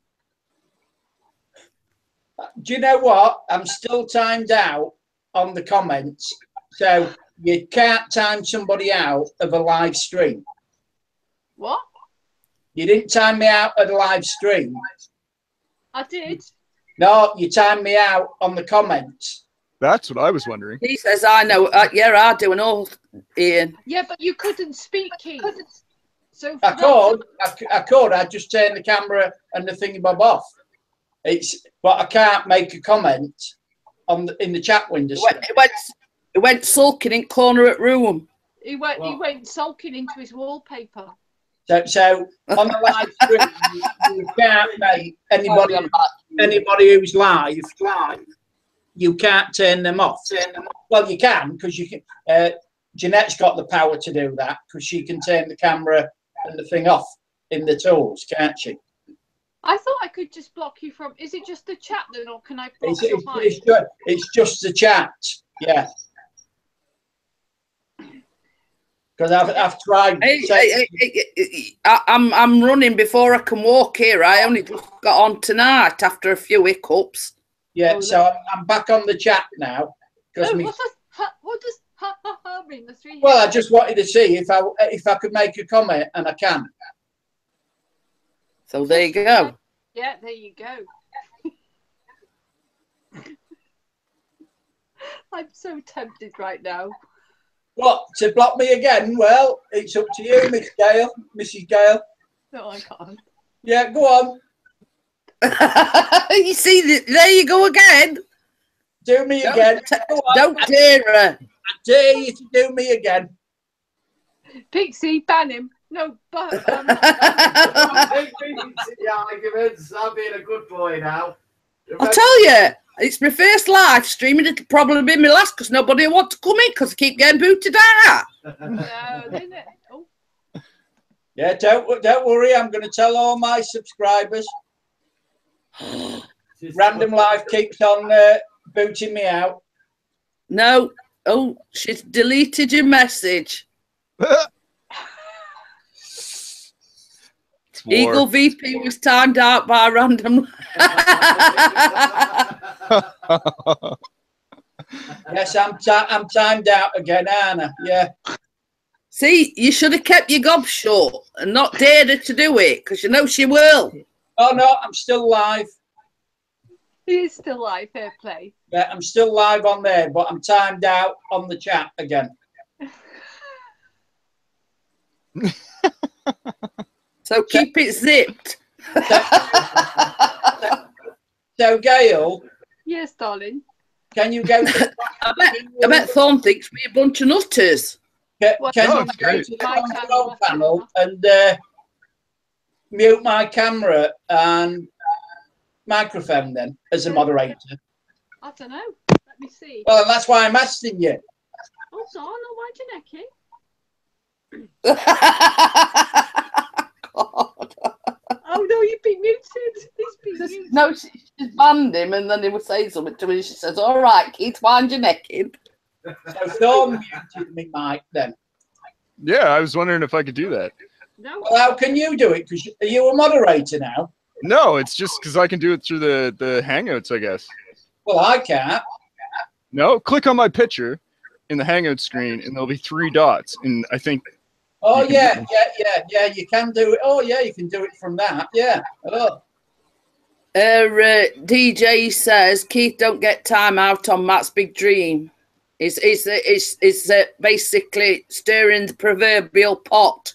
Do you know what? I'm still timed out on the comments. So you can't time somebody out of a live stream. What? You didn't time me out at a live stream. I did. No, you timed me out on the comments. That's what I was wondering. He says, I know. Yeah, I do and all, Ian. Yeah, but you couldn't speak, Keith. So I could. I just turn the camera and the thingy-bob off. But I can't make a comment in the chat window. He went sulking in corner at room. He went sulking into his wallpaper. So on the live stream, you can't make anybody who's live. You can't turn them off. Well, you can because you can. Jeanette's got the power to do that because she can turn the camera and the thing off in the tools, can't she? I thought I could just block you from. Is it just the chat then, or can I block your mic? It's just the chat. Yeah. Because I've tried. I'm running before I can walk here. I only just got on tonight after a few hiccups. Yeah, so I'm back on the chat now. What does ha ha ha mean? The three. Well, I just wanted to see if I could make a comment, and I can. So there you go. Yeah, there you go. I'm so tempted right now. What, to block me again? Well, it's up to you, Mrs. Gale. No, I can't. Yeah, go on. You see, there you go again. Do me again. Don't dare her. I dare you to do me again. Pixie, ban him. No, but the arguments. I'm being a good boy now. I'll tell you, it's my first live stream, and it'll probably be my last because nobody will want to come in because I keep getting booted out. No, isn't it? Oh. Yeah, don't worry. I'm going to tell all my subscribers. Random Life keeps on booting me out. No. Oh, she's deleted your message. Eagle VP was timed out by Random. Yes, I'm timed out again, Anna. Yeah. See, you should have kept your gob shut and not dared her to do it because you know she will. Oh no, I'm still live. He is still live. Fair play. Yeah, I'm still live on there, but I'm timed out on the chat again. So keep it zipped. So, Gail. Yes, darling. Can you go? I bet Thorn thinks we're a bunch of nutters. Can you go to the control panel and mute my camera and microphone then as a moderator? I don't know. Let me see. Well, that's why I'm asking you. Hold on, why do you necking? God. Oh no, you've been muted. He's been muted. No, she banned him, and then he would say something to me. And she says, "All right, Keith, wind your neck in." So Thorn muted me, Mike. Then. Yeah, I was wondering if I could do that. No. Well, how can you do it? Because are you a moderator now? No, it's just because I can do it through the Hangouts, I guess. Well, I can't. No, click on my picture in the Hangout screen, and there'll be 3 dots, and I think. Oh yeah, you can do it. Oh yeah, you can do it from that. Yeah. Hello. DJ says Keith don't get time out on Matt's big dream. It's basically stirring the proverbial pot.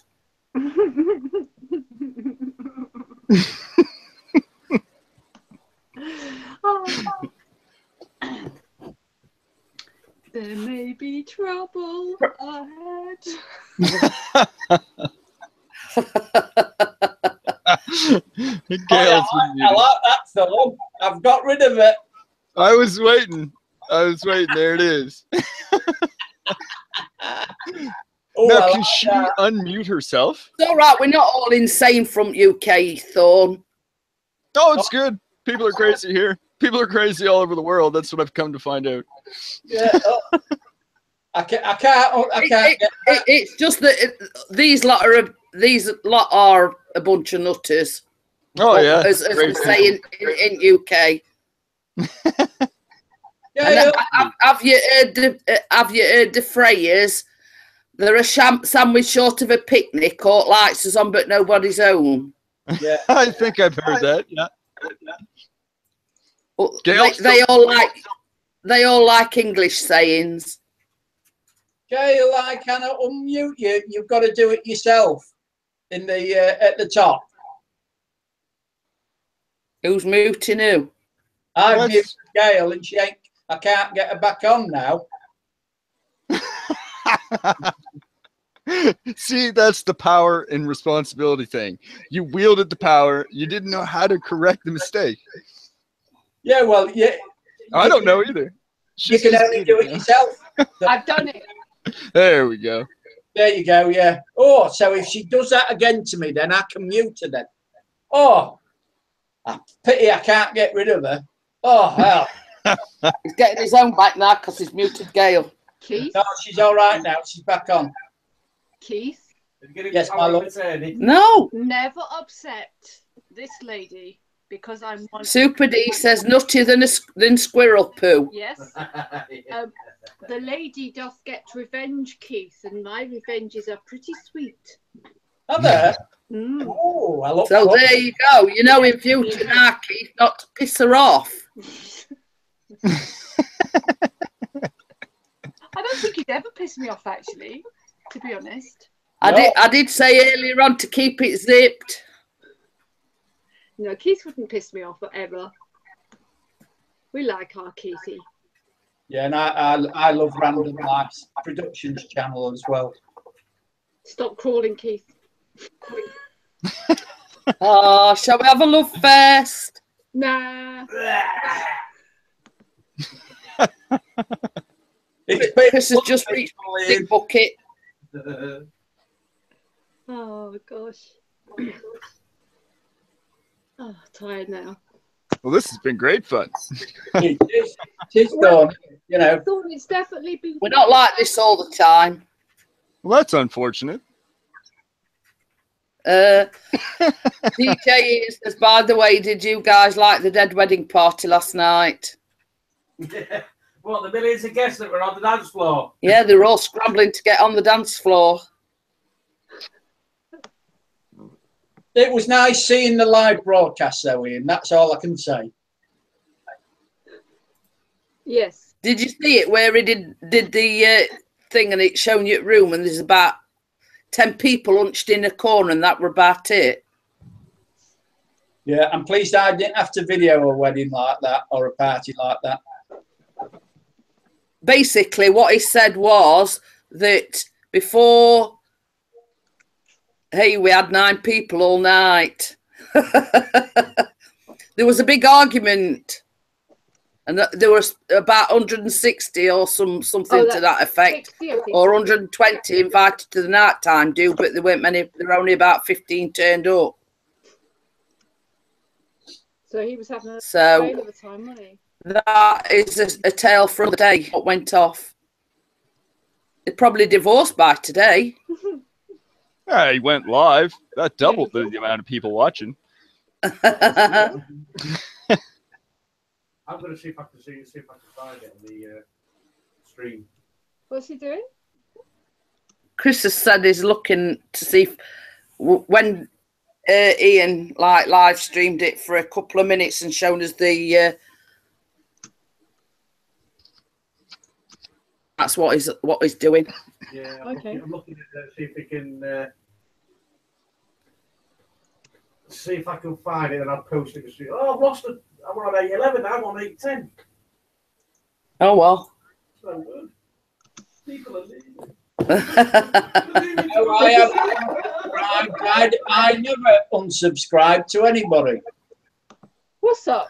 There may be trouble ahead. Gail's I like that film. I've got rid of it. I was waiting. There it is. Oh, Now, I can like she that. unmute herself? It's all right. We're not all insane from UK, Thorn. Oh, it's good. People are crazy here. People are crazy all over the world. That's what I've come to find out. Yeah. Oh. I can't get that. It's just that these lot are a bunch of nutters. Oh yeah, as we Great say in UK. Yeah, Have you heard the phrase? They're a sandwich short of a picnic. Court lights us on, but nobody's home. yeah. I think I've heard that. Yeah. Well, Gail, they all like English sayings. Gail, I cannot unmute you. You've got to do it yourself in the at the top. Who's muting who? I've What? muted Gail and she ain't. I can't get her back on now. See, that's the power and responsibility thing. You wielded the power. You didn't know how to correct the mistake. Yeah, well, yeah. I don't know either. You can only do it yourself. I've done it. There we go. There you go, yeah. Oh, so if she does that again to me, then I can mute her then. Oh, pity I can't get rid of her. Oh, hell. He's getting his own back now because he's muted Gail. Keith? No, she's all right now. She's back on. Keith? Yes, my love. No. Never upset this lady because I'm one. Super D says nuttier than squirrel poo. Yes. The lady doth get revenge, Keith, and my revenges are pretty sweet. Are there? Mm. Oh, I love So there you go. You know in future now, Keith, not to piss her off. I don't think he'd ever piss me off, actually, to be honest. I did say earlier on to keep it zipped. No, Keith wouldn't piss me off ever. We like our Keithy. Yeah, and I love Random Lives Productions channel as well. Stop crawling, Keith. Oh, shall we have a love fest? Nah. Chris has just reached big bucket. Oh gosh. Oh, tired now. Well, this has been great fun. It's done, you know. I thought it's definitely been. We're not like this all the time. Well, that's unfortunate. DJ Ian says, by the way, did you guys like the dead wedding party last night? What, the millions of guests that were on the dance floor? Yeah, they were all scrambling to get on the dance floor. It was nice seeing the live broadcast, though, Ian. That's all I can say. Yes. Did you see it where he did the thing and it's showing you a room and there's about 10 people hunched in a corner and that were about it? Yeah, I'm pleased I didn't have to video a wedding like that or a party like that. Basically, what he said was that before, hey, we had 9 people all night. There was a big argument. And there was about 160 or something to that effect, 60, or 120 invited to the nighttime do, but there weren't many. There were only about 15 turned up. So he was having a So whale of a time, wasn't he? that is a tale from the day. What went off? They're probably divorced by today. Yeah, he went live. That doubled the amount of people watching. I'm going to see if I can find it on the stream. What's he doing? Chris has said he's looking to see if, when Ian live streamed it for a couple of minutes and shown us the. That's what he's doing. Yeah, Okay. I'm looking at see if we can. See if I can find it and I'll post it. Oh, I've lost it. I'm on 811. I'm on 810. Oh well. So good. People are leaving. No, I never unsubscribe to anybody. What's up?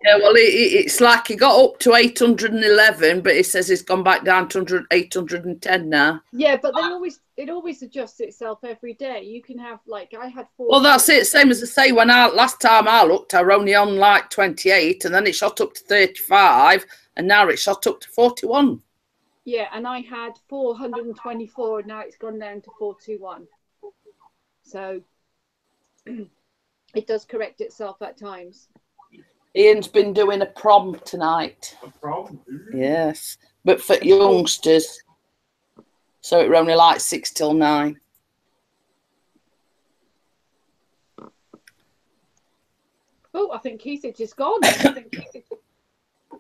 Yeah, well, it's like he got up to 811, but he says he's gone back down to 810 now. Yeah, but then it always adjusts itself every day. You can have, like, I had 4. Well, that's it. Same as I say, when last time I looked, I were only on like 28, and then it shot up to 35, and now it shot up to 41. Yeah, and I had 424, and now it's gone down to 421. So it does correct itself at times. Ian's been doing a prom tonight. A prom? Yes, but for youngsters. So it were only like 6 till 9. Oh, I think Keith is gone.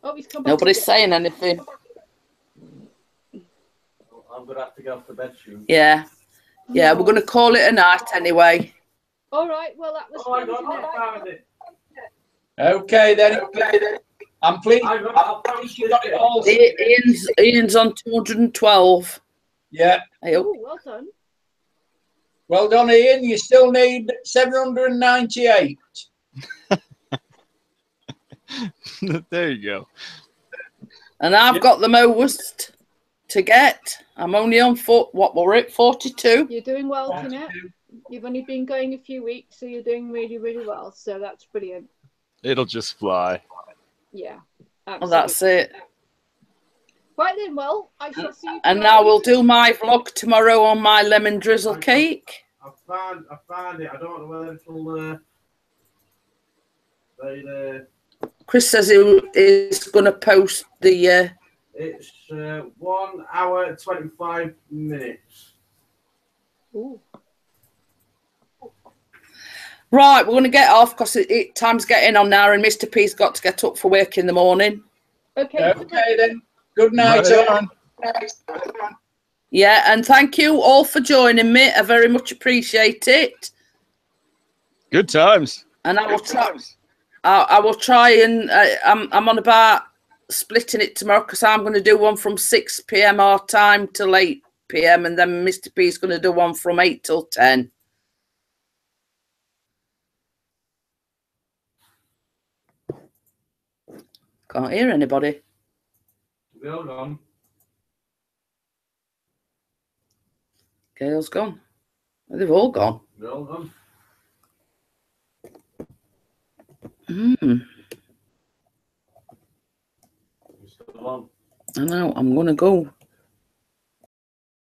Oh, he's come back. Nobody's saying anything. I'm going to have to go off the bed soon. Yeah. Yeah, we're going to call it a night anyway. All right, well, that was fun, I found it. Okay then. I'm pleased. You got it all. Ian's on 212. Yeah. Oh, well done. Well done, Ian. You still need 798. There you go. And I've got the most to get. I'm only on what were it, 42? You're doing well, Jeanette. You've only been going a few weeks, so you're doing really, really well. So that's brilliant. It'll just fly. Yeah. Well, that's it. Right then, well, I shall see you. And now we'll do my vlog tomorrow on my lemon drizzle cake. I found it. I don't know whether it'll Chris says he is going to post the. It's 1 hour 25 minutes. Ooh. Right, we're going to get off because time's getting on now, and Mr. P's got to get up for work in the morning. Okay. Okay then. Good night. Yeah, and thank you all for joining me. I very much appreciate it. Good times. And I will try. I will try and I'm on about splitting it tomorrow because I'm going to do one from 6 p.m. our time till 8 p.m. and then Mr. P is going to do one from 8 till 10. Can't hear anybody. We're all gone. Gail's gone. They've all gone. We're all gone. Mm. You're still on. I know. I'm going to go.